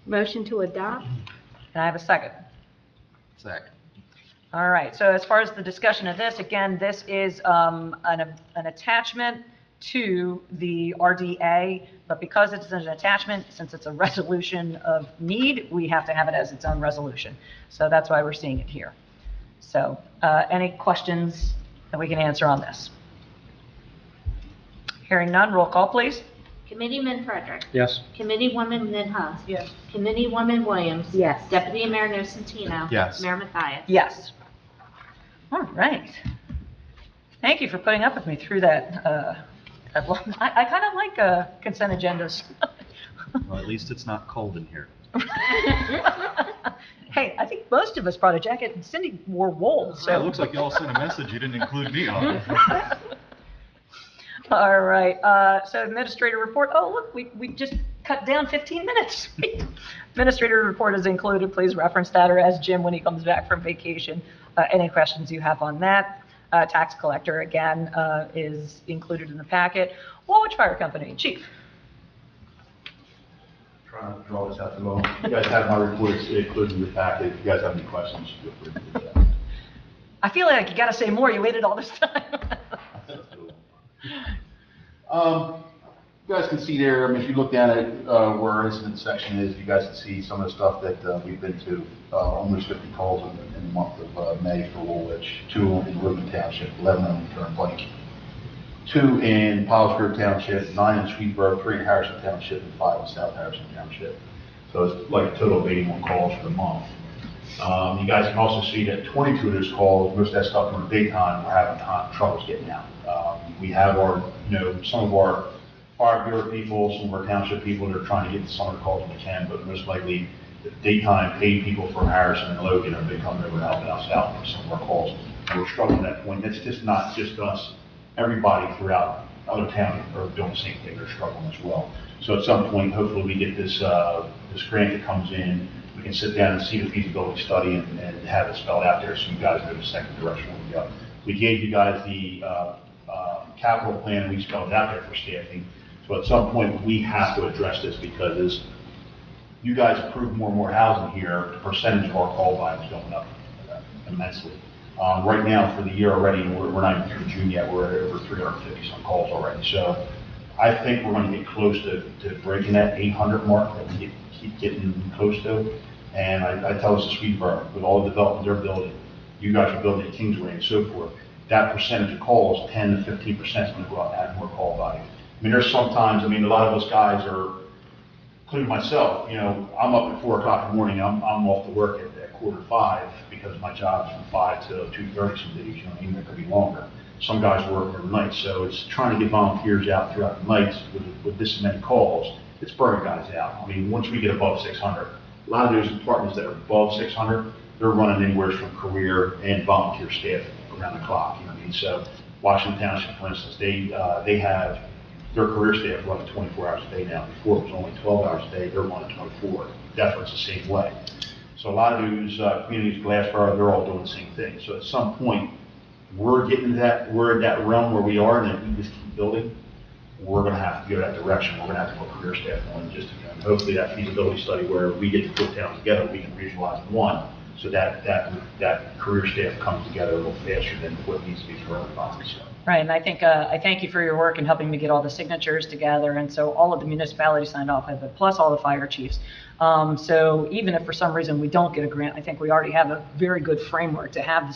Motion to adopt? Can I have a second? Second. All right, so as far as the discussion of this, again, this is an attachment to the RDA, but because it's an attachment, since it's a resolution of need, we have to have it as its own resolution. So that's why we're seeing it here. So any questions that we can answer on this? Hearing none, roll call, please. Committeeman Frederick, Yes. Committeewoman Minhas. Yes. Committeewoman Williams. Yes. Deputy Mayor Nocentino. Yes. Mayor Mathias. Yes. All right. Thank you for putting up with me through that. I kind of like consent agendas. Well, at least it's not cold in here. Hey, I think most of us brought a jacket, and Cindy wore wool, So it so. looks like y'all sent a message you didn't include me on. All right, so administrator report, oh, look, we just cut down 15 minutes. Administrator report is included, please reference that, or ask Jim when he comes back from vacation, any questions you have on that. Tax collector, again, is included in the packet. Woolwich Fire Company, chief. Trying not to draw this out too long. You guys have my report, it's included in your packet. If you guys have any questions, feel free to do that. I feel like you got to say more, you waited all this time. You guys can see there, I mean, if you look down at where our incident section is, you guys can see some of the stuff that we've been to. Almost 50 calls in the month of May for Woolwich, 2 in Woolwich Township, 11 on Turnpike, 2 in Piles Grove Township, 9 in Swedesboro, 3 in Harrison Township, and 5 in South Harrison Township. So it's like a total of 81 calls for the month. You guys can also see that 22 of those calls, most of that stuff during the daytime, we're having troubles getting out. We have our, some of our fire bureau people, some of our township people that are trying to get to some of the calls when we can, but most likely the daytime paid people from Harrison and Logan have been coming over and helping us out with some of our calls. And we're struggling at that point. That's just not just us. Everybody throughout other towns are doing the same thing. They're struggling as well. So at some point, hopefully we get this grant that comes in. We can sit down and see the feasibility study and have it spelled out there so you guys know the second direction where we go. We gave you guys the capital plan and we spelled it out there for staffing. So at some point, we have to address this because as you guys approve more and more housing here, the percentage of our call volume is going up immensely. Right now, for the year already, we're not even through June yet, we're at over 350 some calls already. So I think we're going to get close to breaking that 800 mark that we keep getting close to. And I tell us to Swedesboro, with all the development they're building, you guys are building at Kingsway and so forth, that percentage of calls, 10 to 15% is going to go out and add more call volume. I mean, there's sometimes, a lot of us guys are, including myself, I'm up at 4 o'clock in the morning, I'm off to work at 4:45 because my job is from 5 to 2:30 some days, even it could be longer. Some guys work overnight, so it's trying to get volunteers out throughout the nights with this many calls. It's burning guys out. I mean, once we get above 600, a lot of those departments that are above 600, they're running anywhere from career and volunteer staff around the clock, So Washington Township, for instance, they have their career staff running 24 hours a day now. Before it was only 12 hours a day, they're running 24. Definitely the same way. So a lot of those communities, Glassboro, they're all doing the same thing. So at some point, we're in that realm where we are, and if we just keep building, we're going to have to go that direction. We're going to have to put career staff on just to, hopefully that feasibility study where we get to put towns together, we can regionalize one, so that career staff comes together a little faster than what needs to be for other bodies. Right, and I think I thank you for your work in helping me get all the signatures together, and so all of the municipalities signed off of it, plus all the fire chiefs. So even if for some reason we don't get a grant, I think we already have a very good framework to have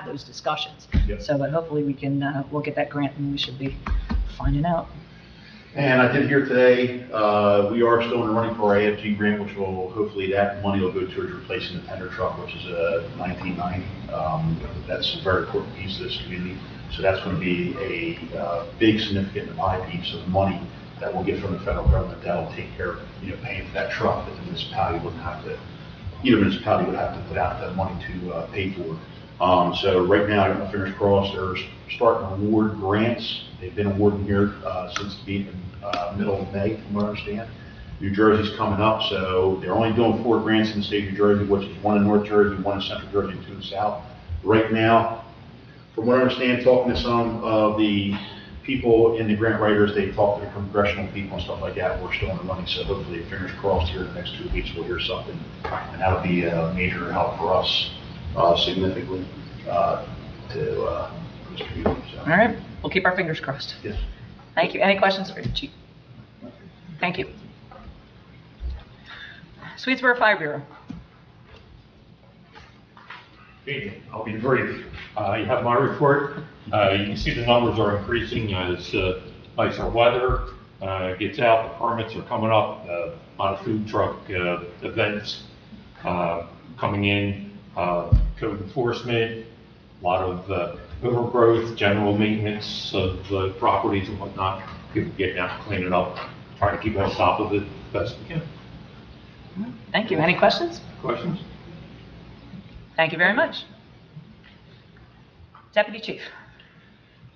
those discussions. Yep. So, but hopefully we can we'll get that grant, and we should be finding out. And I did hear today, we are still in the running for our AFG grant, which will, hopefully that money will go towards replacing the tender truck, which is a 1990. That's a very important piece of this community. So that's going to be a big, significant pie piece of money that we'll get from the federal government that will take care of, paying for that truck that the municipality wouldn't have to, either municipality would have to put out that money to pay for. So right now, fingers crossed, they're starting to award grants. They've been awarding here since the middle of May, from what I understand. New Jersey's coming up, so they're only doing 4 grants in the state of New Jersey, which is 1 in North Jersey, 1 in Central Jersey, and 2 in the South. Right now, from what I understand, talking to some of the people in the grant writers, they talk to the congressional people and stuff like that. We're still in the running, so hopefully, fingers crossed, here in the next 2 weeks, we'll hear something, and that'll be a major help for us significantly to this community. So. All right, we'll keep our fingers crossed. Yes. Thank you. Any questions for the chief? Thank you. Swedesboro Fire Bureau. I'll be brief. You have my report. You can see the numbers are increasing as nicer weather gets out. The permits are coming up. A lot of food truck events coming in. Code enforcement. A lot of overgrowth, general maintenance of properties and whatnot. People getting out, cleaning up, trying to keep on top of it the best we can. Thank you. Any questions? Questions? Thank you very much. Deputy Chief.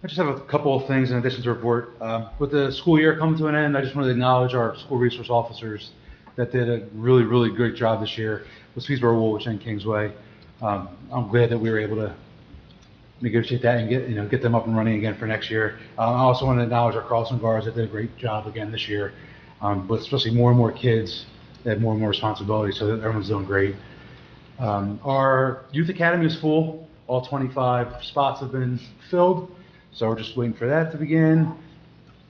I just have a couple of things in addition to report. With the school year coming to an end, I just wanted to acknowledge our school resource officers that did a really, really good job this year with Swedesboro, Woolwich, and Kingsway. I'm glad that we were able to negotiate that and get them up and running again for next year. I also want to acknowledge our crossing guards that did a great job again this year, but especially more and more kids that have more and more responsibility, so that everyone's doing great. Our youth academy is full. All 25 spots have been filled, so we're just waiting for that to begin.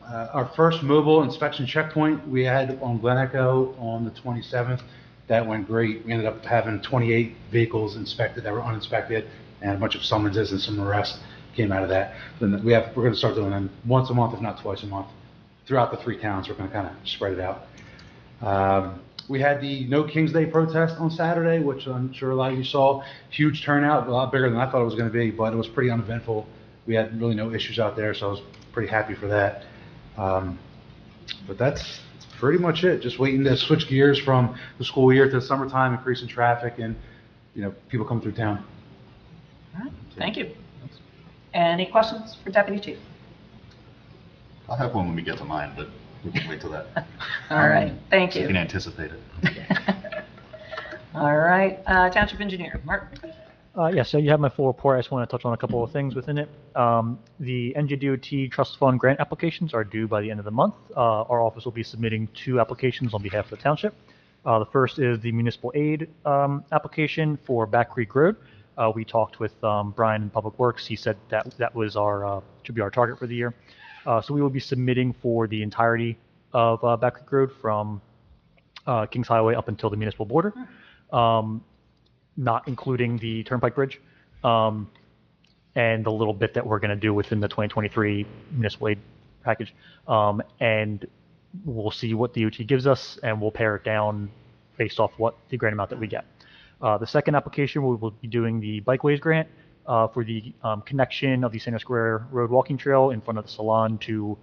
Our first mobile inspection checkpoint we had on Glen Echo on the 27th. That went great. We ended up having 28 vehicles inspected that were uninspected, and a bunch of summonses and some arrests came out of that. Then we're going to start doing them once a month, if not twice a month, throughout the 3 towns. We're going to kind of spread it out. We had the No King's Day protest on Saturday, which I'm sure a lot of you saw. Huge turnout, a lot bigger than I thought it was going to be, but it was pretty uneventful. We had really no issues out there, so I was pretty happy for that. But that's pretty much it. Just waiting to switch gears from the school year to the summertime, increasing traffic, and people come through town. All right, thank you. Any questions for Deputy Chief? I'll have one when we get to mine, but we can wait till that. All right, thank you. You can anticipate it. All right, Township Engineer, Mark. Yeah, so you have my full report. I just want to touch on a couple of things within it. The NJDOT Trust Fund grant applications are due by the end of the month. Our office will be submitting 2 applications on behalf of the township. The first is the municipal aid application for Back Creek Road. We talked with Brian in Public Works. He said that was should be our target for the year. So we will be submitting for the entirety of Back Creek Road from Kings Highway up until the municipal border. Not including the Turnpike Bridge, and the little bit that we're going to do within the 2023 municipal aid package. And we'll see what the DOT gives us, and we'll pare it down based off what the grant amount that we get. The second application, we will be doing the Bikeways grant for the connection of the Center Square Road walking trail in front of the salon to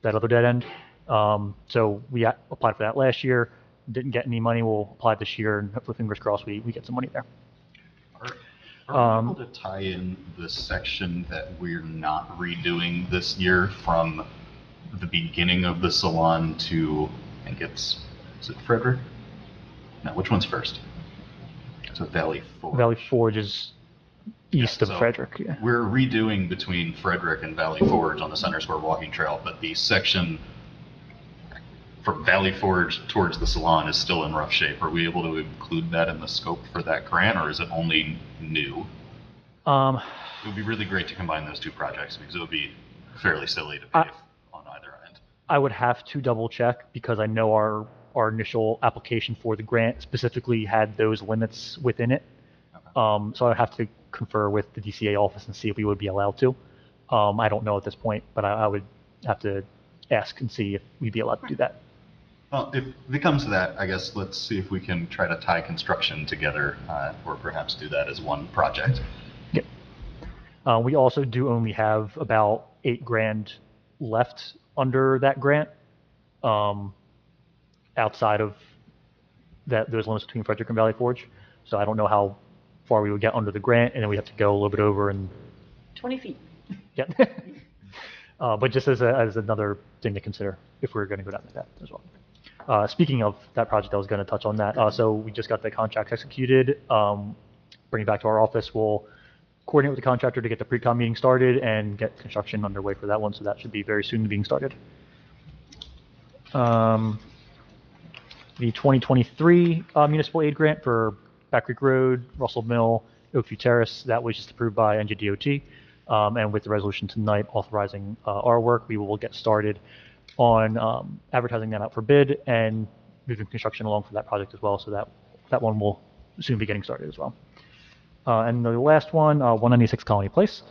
that other dead end. So we applied for that last year. Didn't get any money. We'll apply this year, and hopefully, fingers crossed, we get some money there. Are we able to tie in the section that we're not redoing this year from the beginning of the salon to, I think is it Frederick? No, which one's first? So Valley Forge. Valley Forge is east of so Frederick. Yeah. We're redoing between Frederick and Valley Forge on the Center Square walking trail, but the section from Valley Forge towards the salon is still in rough shape. Are we able to include that in the scope for that grant, or is it only new? It would be really great to combine those 2 projects because it would be fairly silly to pay on either end. I would have to double check because I know our initial application for the grant specifically had those limits within it. Okay. So I'd have to confer with the DCA office and see if we would be allowed to. I don't know at this point, but I would have to ask and see if we'd be allowed to do that. Well, if it comes to that, I guess let's see if we can try to tie construction together, or perhaps do that as one project. Yep. We also do only have about $8,000 left under that grant, outside of those limits between Frederick and Valley Forge. So I don't know how far we would get under the grant, and then we have to go a little bit over and 20 feet. yeah. But just as another thing to consider if we're going to go down that path as well. Speaking of that project, I was going to touch on that. So we just got the contract executed. Bring it back to our office. We'll coordinate with the contractor to get the pre-con meeting started and get construction underway for that one. So that should be very soon being started. The 2023 municipal aid grant for Back Creek Road, Russell Mill, Oakview Terrace, that was just approved by NJDOT. And with the resolution tonight authorizing our work, we will get started on advertising that out for bid and moving construction along for that project as well. So that one will soon be getting started as well. And the last one, 196 Colony Place.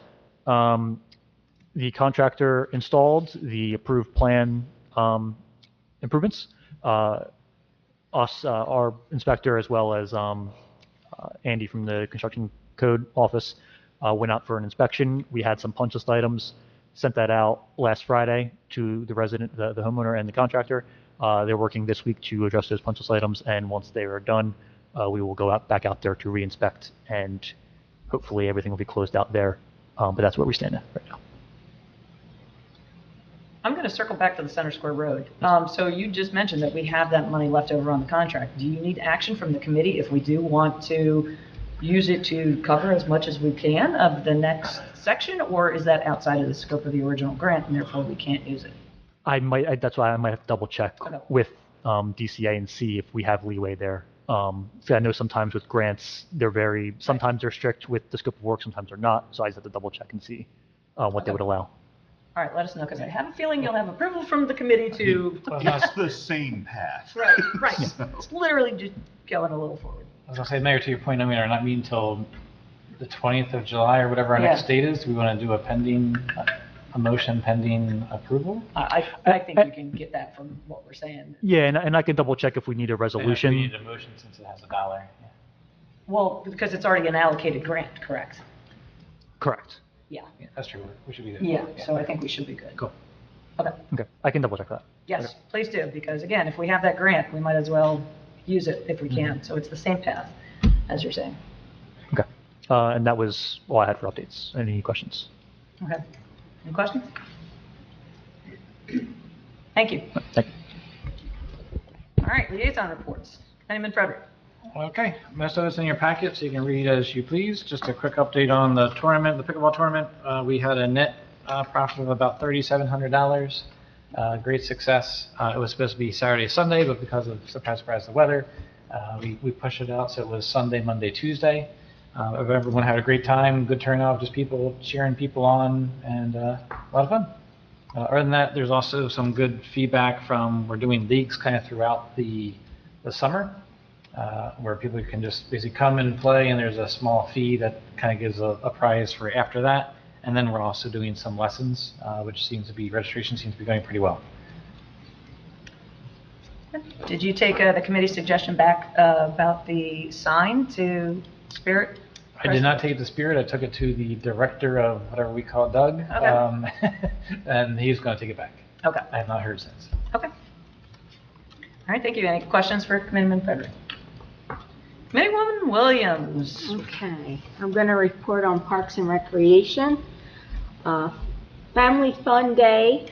The contractor installed the approved plan improvements. Our inspector, as well as Andy from the construction code office, went out for an inspection. We had some punch list items, sent that out last Friday to the resident, the homeowner, and the contractor. They're working this week to address those punch list items, and once they are done, we will go back out there to re-inspect, and hopefully everything will be closed out there. But that's where we stand right now. I'm going to circle back to the Center Square Road. So you just mentioned that we have that money left over on the contract. Do you need action from the committee if we do want to use it to cover as much as we can of the next section, or is that outside of the scope of the original grant and therefore we can't use it? That's why I might have to double check with DCA and see if we have leeway there. So I know sometimes with grants, sometimes they're strict with the scope of work, sometimes they're not. So I just have to double check and see what they would allow. All right, let us know, because I have a feeling you'll have approval from the committee to... It's the same path. Right. It's literally just going a little forward. I was going to say, Mayor, to your point, I mean, we're not meeting until the 20th of July or whatever our next date is. Do we want to do a motion pending approval? I think you can get that from what we're saying. Yeah, and I can double check if we need a resolution. We need a motion since it has $1. Yeah. Well, because it's already an allocated grant, correct? Correct. Yeah. That's true. We should be there. Yeah, so I think we should be good. Cool. Okay. I can double check that. Yes, Okay. please do, because again, if we have that grant, we might as well use it if we can. So it's the same path, as you're saying. Okay. And that was all I had for updates. Any questions? Okay. Any questions? Thank you. Thank you. All right, liaison reports. Councilman Frederick. Okay, most of it's in your packet, so you can read as you please. Just a quick update on the tournament, the pickleball tournament. We had a net profit of about $3,700. Great success. It was supposed to be Saturday, Sunday, but because of surprise, the weather, we pushed it out. So it was Sunday, Monday, Tuesday. Everyone had a great time, good turnout, just people cheering people on, and a lot of fun. Other than that, there's also some good feedback from, we're doing leagues kind of throughout the summer. Where people can just basically come and play, and there's a small fee that kind of gives a prize for after that. And then we're also doing some lessons, registration seems to be going pretty well. Did you take the committee's suggestion back about the sign to Spirit? I did not take it to Spirit. I took it to the director of whatever we call Doug, Okay. And he's going to take it back. Okay. I have not heard since. Okay. All right, thank you. Any questions for Committeeman Frederick? Committeewoman Williams. Okay, I'm going to report on Parks and Recreation. Family Fun Day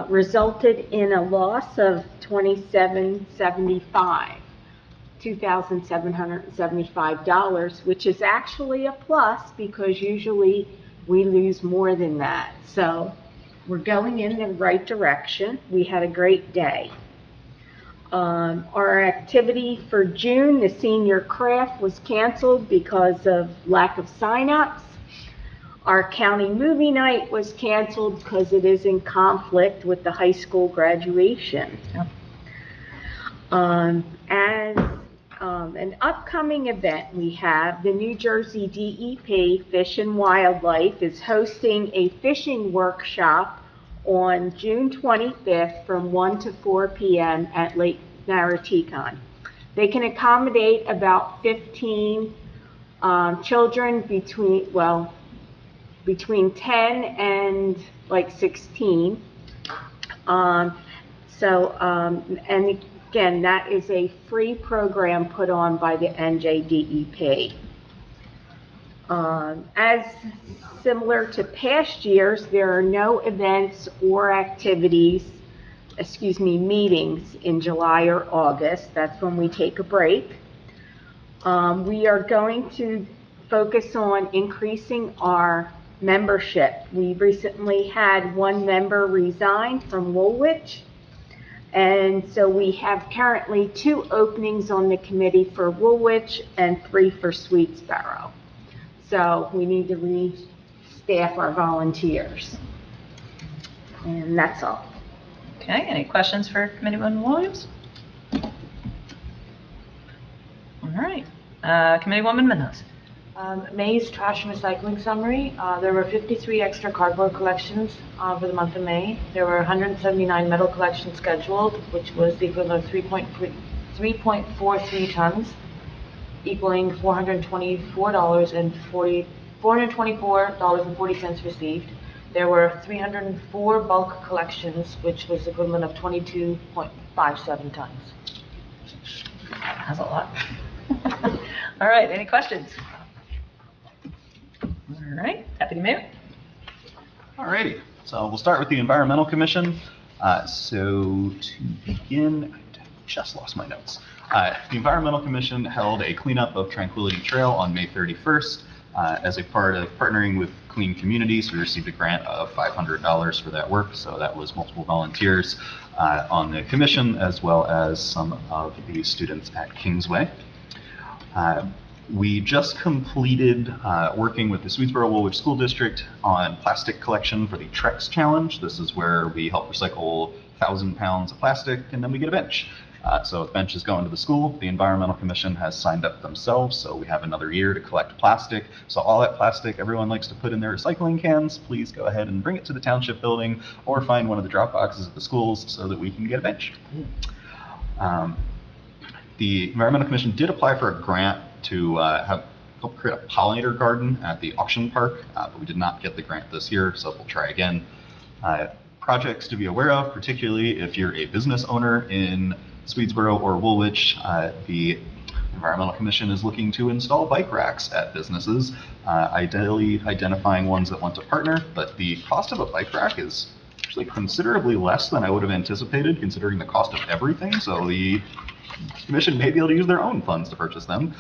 resulted in a loss of $2,775, which is actually a plus because usually we lose more than that. So we're going in the right direction. We had a great day. Our activity for June, the senior craft, was canceled because of lack of sign-ups. Our county movie night was canceled because it is in conflict with the high school graduation. As an upcoming event, we have the New Jersey DEP Fish and Wildlife is hosting a fishing workshop on June 25th from 1 to 4 p.m. at Lake Narratican. They can accommodate about 15 children between, between 10 and like 16. And again, that is a free program put on by the NJDEP. As similar to past years, there are no events or meetings in July or August. That's when we take a break. We are going to focus on increasing our membership. We recently had one member resign from Woolwich, and so we have currently 2 openings on the committee for Woolwich and 3 for Sweetsboro. So we need to re-staff our volunteers. And that's all. Okay, any questions for Committeewoman Williams? All right, Committeewoman Minos. May's trash and recycling summary. There were 53 extra cardboard collections for the month of May. There were 179 metal collections scheduled, which was the equivalent of 3.43 tons, equaling $424.40 received. There were 304 bulk collections, which was the equivalent of 22.57 tons. That's a lot. All right, any questions? All right, Deputy Mayor. All righty, so we'll start with the Environmental Commission. So to begin, I just lost my notes. The Environmental Commission held a cleanup of Tranquility Trail on May 31st. As a part of partnering with Clean Communities, we received a grant of $500 for that work. So that was multiple volunteers on the commission, as well as some of the students at Kingsway. We just completed working with the Sweetsboro Woolwich School District on plastic collection for the Trex Challenge. This is where we help recycle 1,000 pounds of plastic, and then we get a bench. So the bench is going to the school. The Environmental Commission has signed up themselves, so we have another year to collect plastic. So all that plastic everyone likes to put in their recycling cans, please go ahead and bring it to the township building or find one of the drop boxes at the schools so that we can get a bench. The Environmental Commission did apply for a grant to help create a pollinator garden at the auction park, but we did not get the grant this year, so we'll try again. Projects to be aware of, particularly if you're a business owner in Sweetsboro or Woolwich, the Environmental Commission is looking to install bike racks at businesses, ideally identifying ones that want to partner, but the cost of a bike rack is actually considerably less than I would have anticipated, considering the cost of everything, so the Commission may be able to use their own funds to purchase them.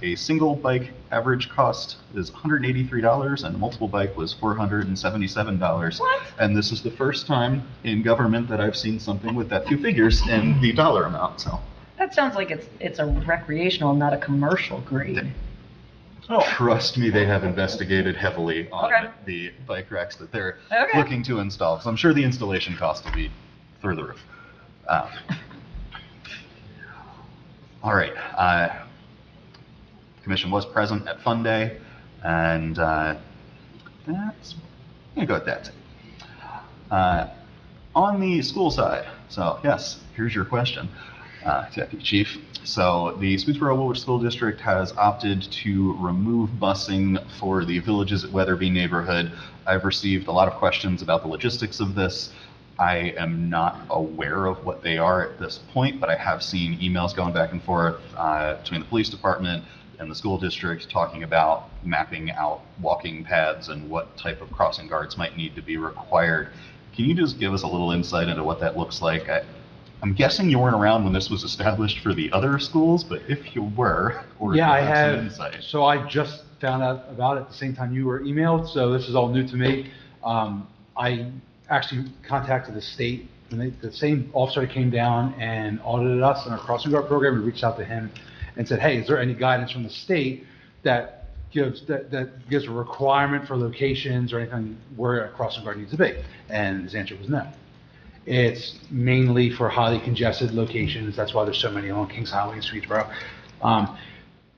A single bike average cost is $183, and a multiple bike was $477. What? And this is the first time in government that I've seen something with that few figures in the dollar amount. So That sounds like it's a recreational, not a commercial grade. Trust me, they have investigated heavily on the bike racks that they're looking to install. So I'm sure the installation cost will be through the roof. All right. Commission was present at Fun Day, and I'm going to go with that. On the school side, so yes, here's your question, Deputy Chief. So the Sweetsboro Woolwich School District has opted to remove busing for the Villages at Weatherby neighborhood. I've received a lot of questions about the logistics of this. I am not aware of what they are at this point, but I have seen emails going back and forth between the police department and the school district talking about mapping out walking paths and what type of crossing guards might need to be required. Can you just give us a little insight into what that looks like? I'm guessing you weren't around when this was established for the other schools, but if you were, or yeah, I some have. Insight. So I just found out about it at the same time you were emailed, so this is all new to me. I actually contacted the state, and the same officer came down and audited us in our crossing guard program. We reached out to him and said, hey, is there any guidance from the state that gives a requirement for locations or anything where a crossing guard needs to be? And his answer was no. It's mainly for highly congested locations. That's why there's so many along Kings Highway in Sweetsboro.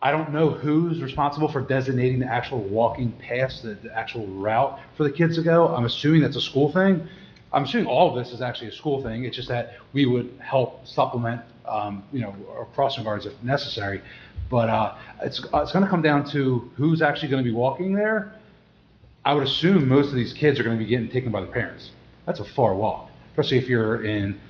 I don't know who's responsible for designating the actual walking paths, the actual route for the kids to go. I'm assuming that's a school thing. I'm assuming all of this is actually a school thing. It's just that we would help supplement, our crossing guards if necessary. But it's going to come down to who's actually going to be walking there. I would assume most of these kids are going to be getting taken by their parents. That's a far walk, especially if you're in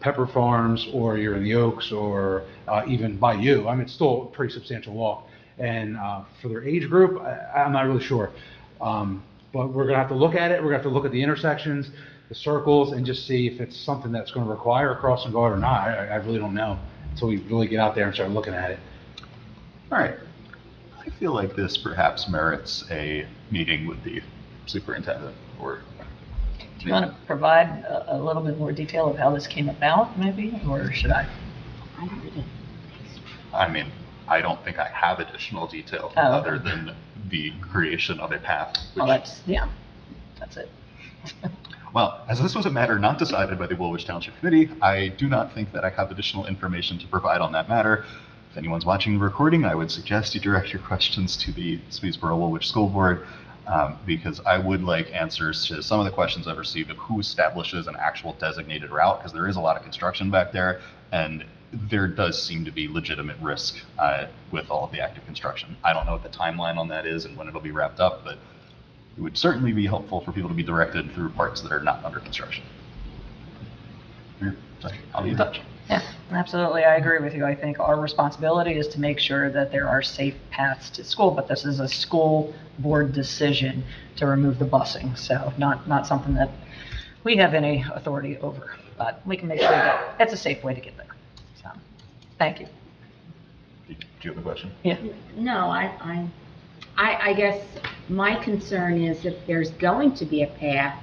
Pepper Farms or you're in the Oaks or even by you. I mean, it's still a pretty substantial walk. And for their age group, I'm not really sure. But we're going to have to look at it. We're going to have to look at the intersections, the circles, and just see if it's something that's going to require a crossing guard or not. I really don't know until we really get out there and start looking at it. All right. I feel like this perhaps merits a meeting with the superintendent or. Do you want to provide a little bit more detail of how this came about, maybe, or should I? I mean, I don't think I have additional detail other than the creation of a path. Well, that's it. Well, as this was a matter not decided by the Woolwich Township Committee, I do not think that I have additional information to provide on that matter. If anyone's watching the recording, I would suggest you direct your questions to the Swedesboro-Woolwich School Board, because I would like answers to some of the questions I've received of who establishes an actual designated route, because there is a lot of construction back there, and there does seem to be legitimate risk with all of the active construction. I don't know what the timeline on that is and when it'll be wrapped up, but it would certainly be helpful for people to be directed through parts that are not under construction. So I'll be in touch. Yeah, absolutely. I agree with you. I think our responsibility is to make sure that there are safe paths to school, but this is a school board decision to remove the busing, so not something that we have any authority over, but we can make sure that it's a safe way to get there. So, thank you. Do you have a question? Yeah. No, I guess my concern is if there's going to be a path,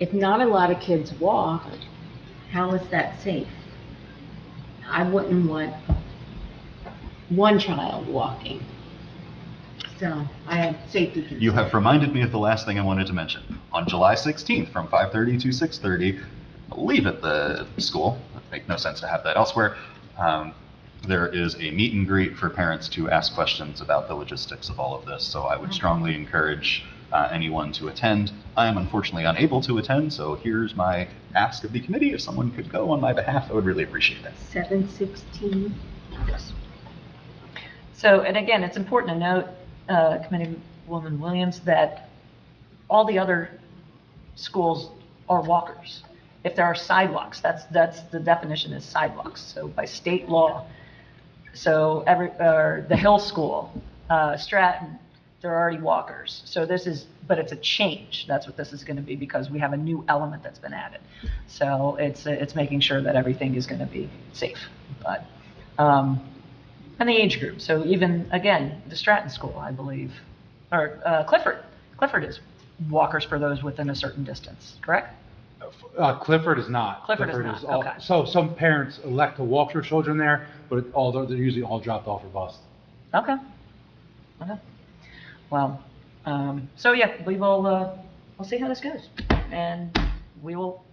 if not a lot of kids walk, how is that safe? I wouldn't want one child walking. So I have safety concerns. You have reminded me of the last thing I wanted to mention. On July 16th from 5:30 to 6:30, I believe at the school, it would make no sense to have that elsewhere, there is a meet and greet for parents to ask questions about the logistics of all of this. So I would strongly encourage anyone to attend. I am unfortunately unable to attend, so here's my ask of the committee. If someone could go on my behalf, I would really appreciate that. 7:16. Yes. So, and again, it's important to note, Committeewoman Williams, that all the other schools are walkers. If there are sidewalks, that's the definition is sidewalks. So by state law, so the Hill School, Stratton, they're already walkers. So but it's a change. That's what this is going to be, because we have a new element that's been added. So it's making sure that everything is going to be safe. But and the age group. So even again, the Stratton School, I believe, or Clifford is walkers for those within a certain distance. Correct? Clifford is not. Clifford is not, okay. So some parents elect to walk their children there, but they're usually all dropped off or bused. Okay. Well, so yeah, we'll see how this goes, and we will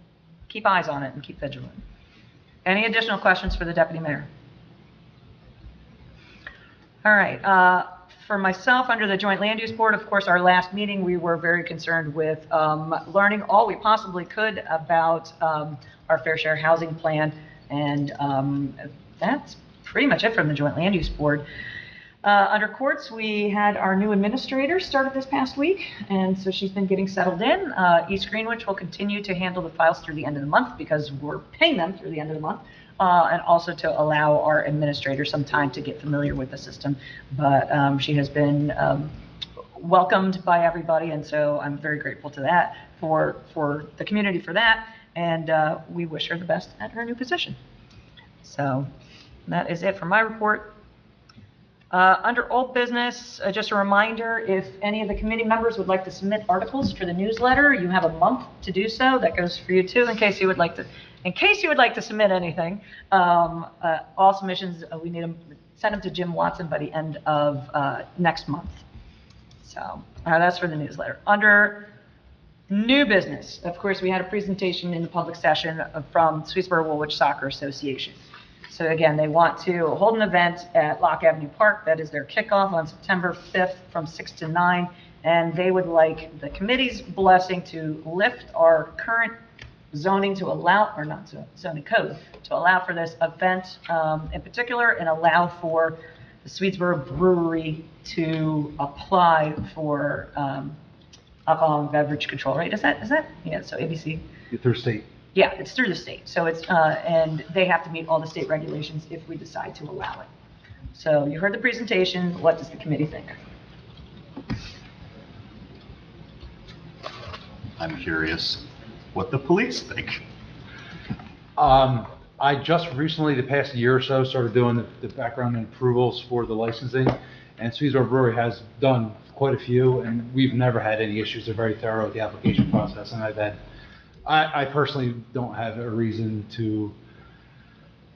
keep eyes on it and keep vigilant. Any additional questions for the Deputy Mayor? All right. For myself, under the Joint Land Use Board, of course, our last meeting, we were very concerned with learning all we possibly could about our Fair Share Housing Plan, and that's pretty much it from the Joint Land Use Board. Under courts, we had our new administrator started this past week, and so she's been getting settled in. East Greenwich will continue to handle the files through the end of the month because we're paying them through the end of the month. And also to allow our administrator some time to get familiar with the system. But she has been welcomed by everybody, and so I'm very grateful to that, for the community for that, and we wish her the best at her new position. So that is it for my report. Under old business, just a reminder, if any of the committee members would like to submit articles for the newsletter, you have a month to do so. That goes for you too, in case you would like to submit anything. All submissions, we need them, send them to Jim Watson by the end of next month. So that's for the newsletter. Under new business, of course, we had a presentation in the public session from Swedesboro-Woolwich Soccer Association. So again, they want to hold an event at Lock Avenue Park. That is their kickoff on September 5th from 6 to 9. And they would like the committee's blessing to lift our current zoning to allow, or not zoning code, to allow for this event in particular, and allow for the Swedesboro Brewery to apply for alcohol and beverage control, right? Is that, yeah, so ABC? Through state. Yeah, it's through the state. So it's, and they have to meet all the state regulations if we decide to allow it. So you heard the presentation. What does the committee think? I'm curious what the police think. I just recently, the past year or so, started doing the background and approvals for the licensing, and Swedesboro Brewery has done quite a few, and we've never had any issues. They're very thorough with the application process, and I personally don't have a reason to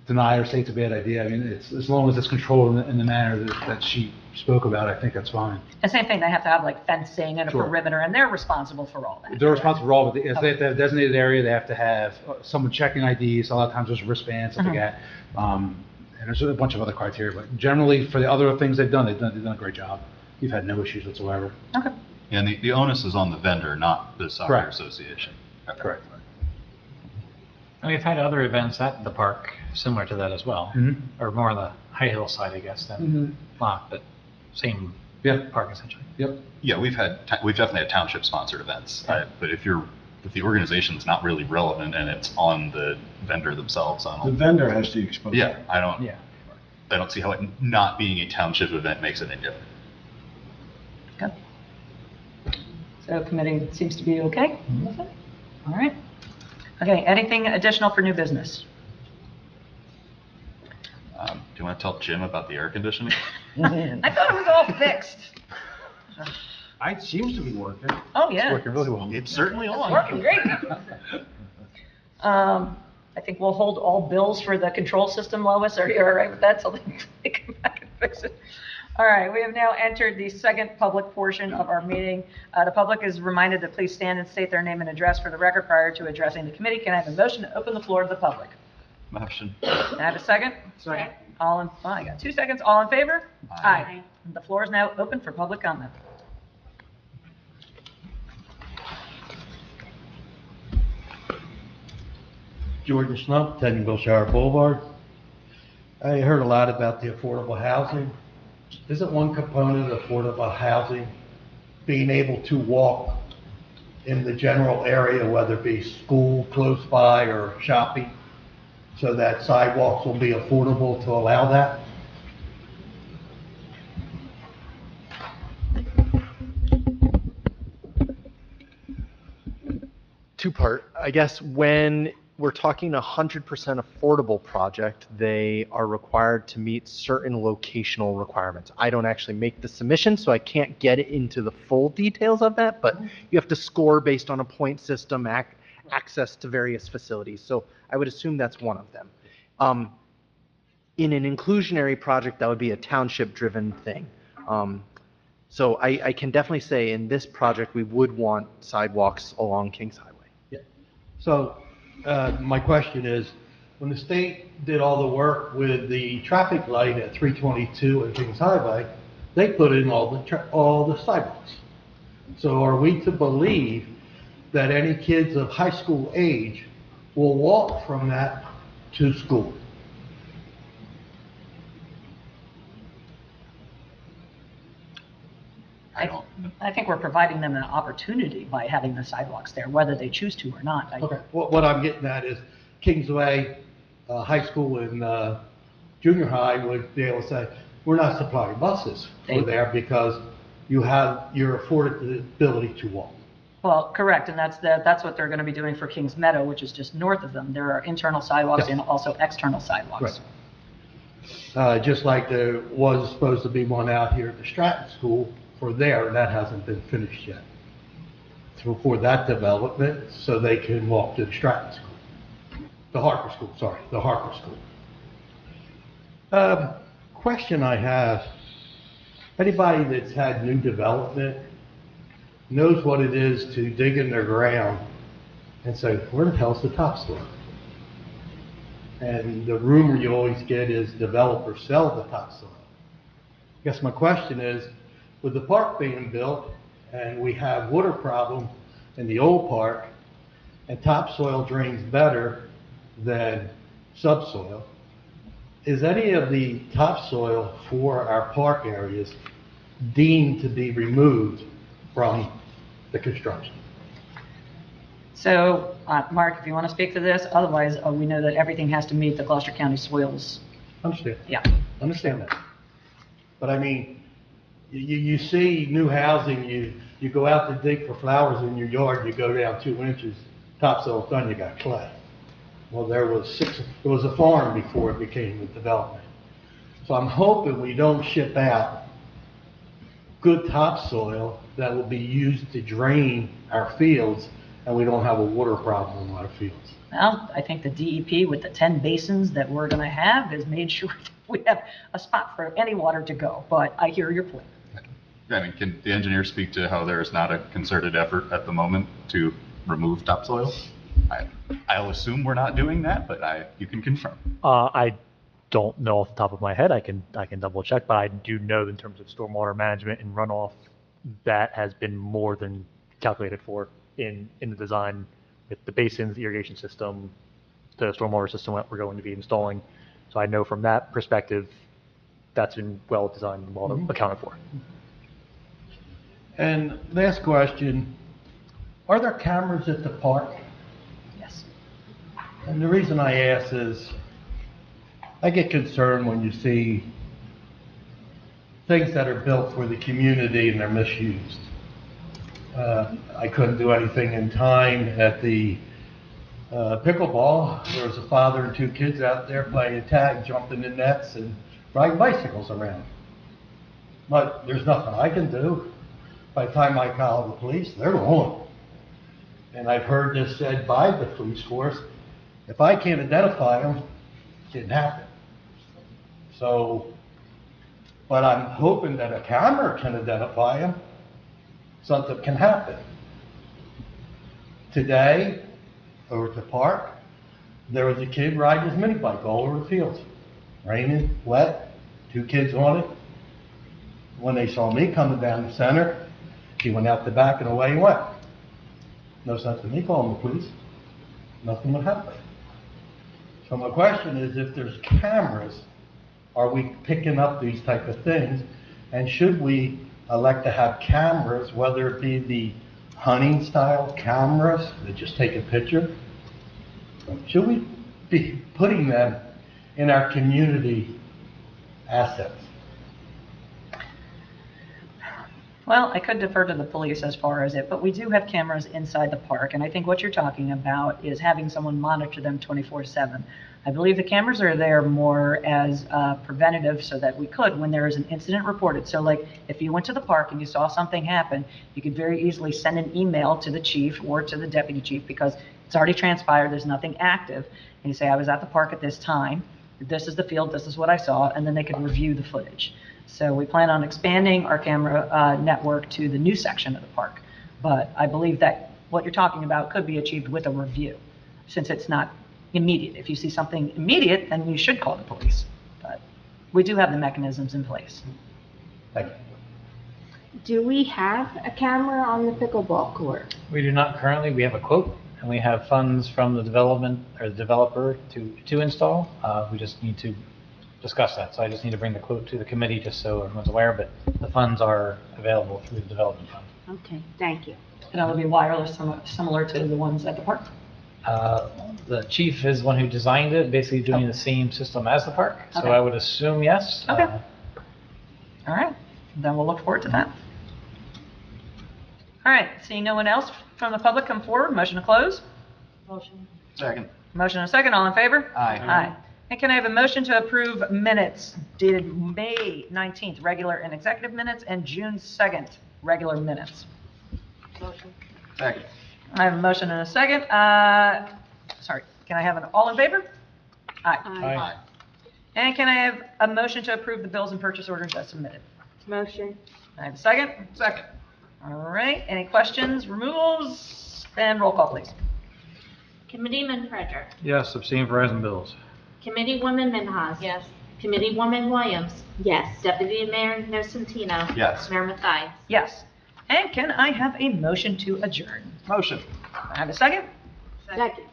deny or say it's a bad idea. I mean, it's, as long as it's controlled in the manner that she spoke about, I think that's fine. And same thing, they have to have like fencing and a Sure. perimeter, and they're responsible for all that. They're responsible for all of it. If they have to have a designated area, they have to have someone checking IDs. A lot of times there's wristbands, stuff like that. And there's a bunch of other criteria, but generally for the other things they've done a great job. We've had no issues whatsoever. Okay. And the onus is on the vendor, not the soccer Correct. association. Correct. And we've had other events at the park similar to that as well, or more on the High Hill side, I guess, than Lock, but same park essentially. Yep. Yeah, we've definitely had township sponsored events, but if the organization's not really relevant and it's on the vendor themselves, The vendor has to expose. Yeah, I don't see how it not being a township event makes it any different. Okay. So committee seems to be okay with it? All right. Okay, anything additional for new business? Do you want to tell Jim about the air conditioning? I thought it was all fixed. It seems to be working. Oh, yeah. It's working really well. It's certainly It's on. working great. I think we'll hold all bills for the control system, Lois. Are you all right with that? So they come back and fix it. All right, we have now entered the second public portion of our meeting. The public is reminded to please stand and state their name and address for the record prior to addressing the committee. Can I have a motion to open the floor to the public? Motion. Can I have a second? Second. I got 2 seconds. All in favor? Aye. The floor is now open for public comment. Jordan Snump, 10 Wilshire Boulevard. I heard a lot about the affordable housing. Isn't one component of affordable housing being able to walk in the general area, whether it be school close by or shopping, so that sidewalks will be affordable to allow that? Two-part. I guess when we're talking 100% affordable project, they are required to meet certain locational requirements. I don't actually make the submission, so I can't get into the full details of that, but you have to score based on a point system, access to various facilities. So I would assume that's one of them. In an inclusionary project, that would be a township-driven thing. So I can definitely say in this project, we would want sidewalks along Kings Highway. Yeah. So my question is, when the state did all the work with the traffic light at 322 and Kings Highway, they put in all the sidewalks. So are we to believe that any kids of high school age will walk from that to school? I think we're providing them an opportunity by having the sidewalks there, whether they choose to or not. Okay. What I'm getting at is Kingsway High School and junior high would be able to say, we're not supplying buses for there because you have your affordability to walk. Well, correct, and that's what they're going to be doing for Kings Meadow, which is just north of them. There are internal sidewalks and also external sidewalks. Right. Just like there was supposed to be one out here at the Stratton School for there, and that hasn't been finished yet. So for that development, so they can walk to the Stratton School. The Harper School. Question I have, anybody that's had new development knows what it is to dig in their ground and say, where the hell's the topsoil? And the rumor you always get is developers sell the topsoil. I guess my question is, with the park being built and we have water problem in the old park and topsoil drains better than subsoil, is any of the topsoil for our park areas deemed to be removed from the construction? So, Mark, if you want to speak to this, otherwise, we know that everything has to meet the Gloucester County soils. Understand? Yeah. Understand that. But I mean, you see new housing, you go out to dig for flowers in your yard, you go down 2 inches, topsoil's done, you got clay. Well, there was a farm before it became a development. So I'm hoping we don't ship out good topsoil that will be used to drain our fields, and we don't have a water problem in our fields. Well, I think the DEP with the 10 basins that we're going to have has made sure that we have a spot for any water to go, but I hear your point. I mean, can the engineer speak to how there is not a concerted effort at the moment to remove topsoil? I'll assume we're not doing that, but you can confirm. I don't know off the top of my head. I can double check, but I do know in terms of stormwater management and runoff, that has been more than calculated for in the design with the basins, the irrigation system, the stormwater system that we're going to be installing. So I know from that perspective, that's been well designed and well accounted for. And last question, are there cameras at the park? Yes. And the reason I ask is, I get concerned when you see things that are built for the community and they're misused. I couldn't do anything in time at the pickleball. There was a father and 2 kids out there playing tag, jumping the nets and riding bicycles around. But there's nothing I can do. By the time I call the police, they're gone. And I've heard this said by the police force, if I can't identify them, it didn't happen. So, but I'm hoping that a camera can identify them, something can happen. Today, over at the park, there was a kid riding his mini bike all over the fields. Raining, wet, 2 kids on it. When they saw me coming down the center, he went out the back and away he went. No sense in me calling the police. Nothing would happen. So my question is, if there's cameras, are we picking up these type of things? And should we elect to have cameras, whether it be the hunting style cameras that just take a picture? Should we be putting them in our community assets? Well, I could defer to the police as far as it, but we do have cameras inside the park, and I think what you're talking about is having someone monitor them 24/7. I believe the cameras are there more as preventative so that we could, when there is an incident reported. So like if you went to the park and you saw something happen, you could very easily send an email to the chief or to the deputy chief because it's already transpired, there's nothing active. And you say, I was at the park at this time, this is the field, this is what I saw, and then they could review the footage. So we plan on expanding our camera network to the new section of the park. But I believe that what you're talking about could be achieved with a review, since it's not immediate. If you see something immediate, then you should call the police. But we do have the mechanisms in place. Thank you. Do we have a camera on the pickleball court? We do not currently. We have a quote, and we have funds from the development or the developer to install. We just need to discuss that. So I just need to bring the quote to the committee just so everyone's aware, but the funds are available through the development fund. Okay, thank you. And that would be wireless, similar to the ones at the park. The chief is one who designed it, basically doing the same system as the park. So Okay. I would assume yes. Okay. All right, then we'll look forward to that. All right, seeing no one else from the public come forward, motion to close. Motion. Second. Motion and a second, all in favor? Aye. Aye. And can I have a motion to approve minutes dated May 19th, regular and executive minutes, and June 2nd, regular minutes? Motion. Second. I have a motion and a second. Sorry, can I have an all in favor? Aye. Aye. And can I have a motion to approve the bills and purchase orders as submitted? Motion. I have a second? Second. All right, any questions, removals, and roll call, please. Committeeman Frederick. Yes, abstain Verizon bills. Committeewoman Minhas. Yes. Committeewoman Williams. Yes. Deputy Mayor Nocentino. Yes. Mayor Mathias. Yes. And can I have a motion to adjourn? Motion. I have a second? Second.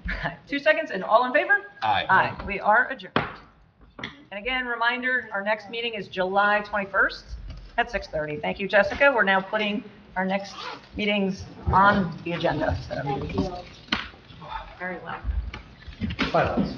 2 seconds, and all in favor? Aye. Aye. We are adjourned. And again, reminder, our next meeting is July 21st at 6:30. Thank you, Jessica. We're now putting our next meetings on the agenda. Very well. Silence.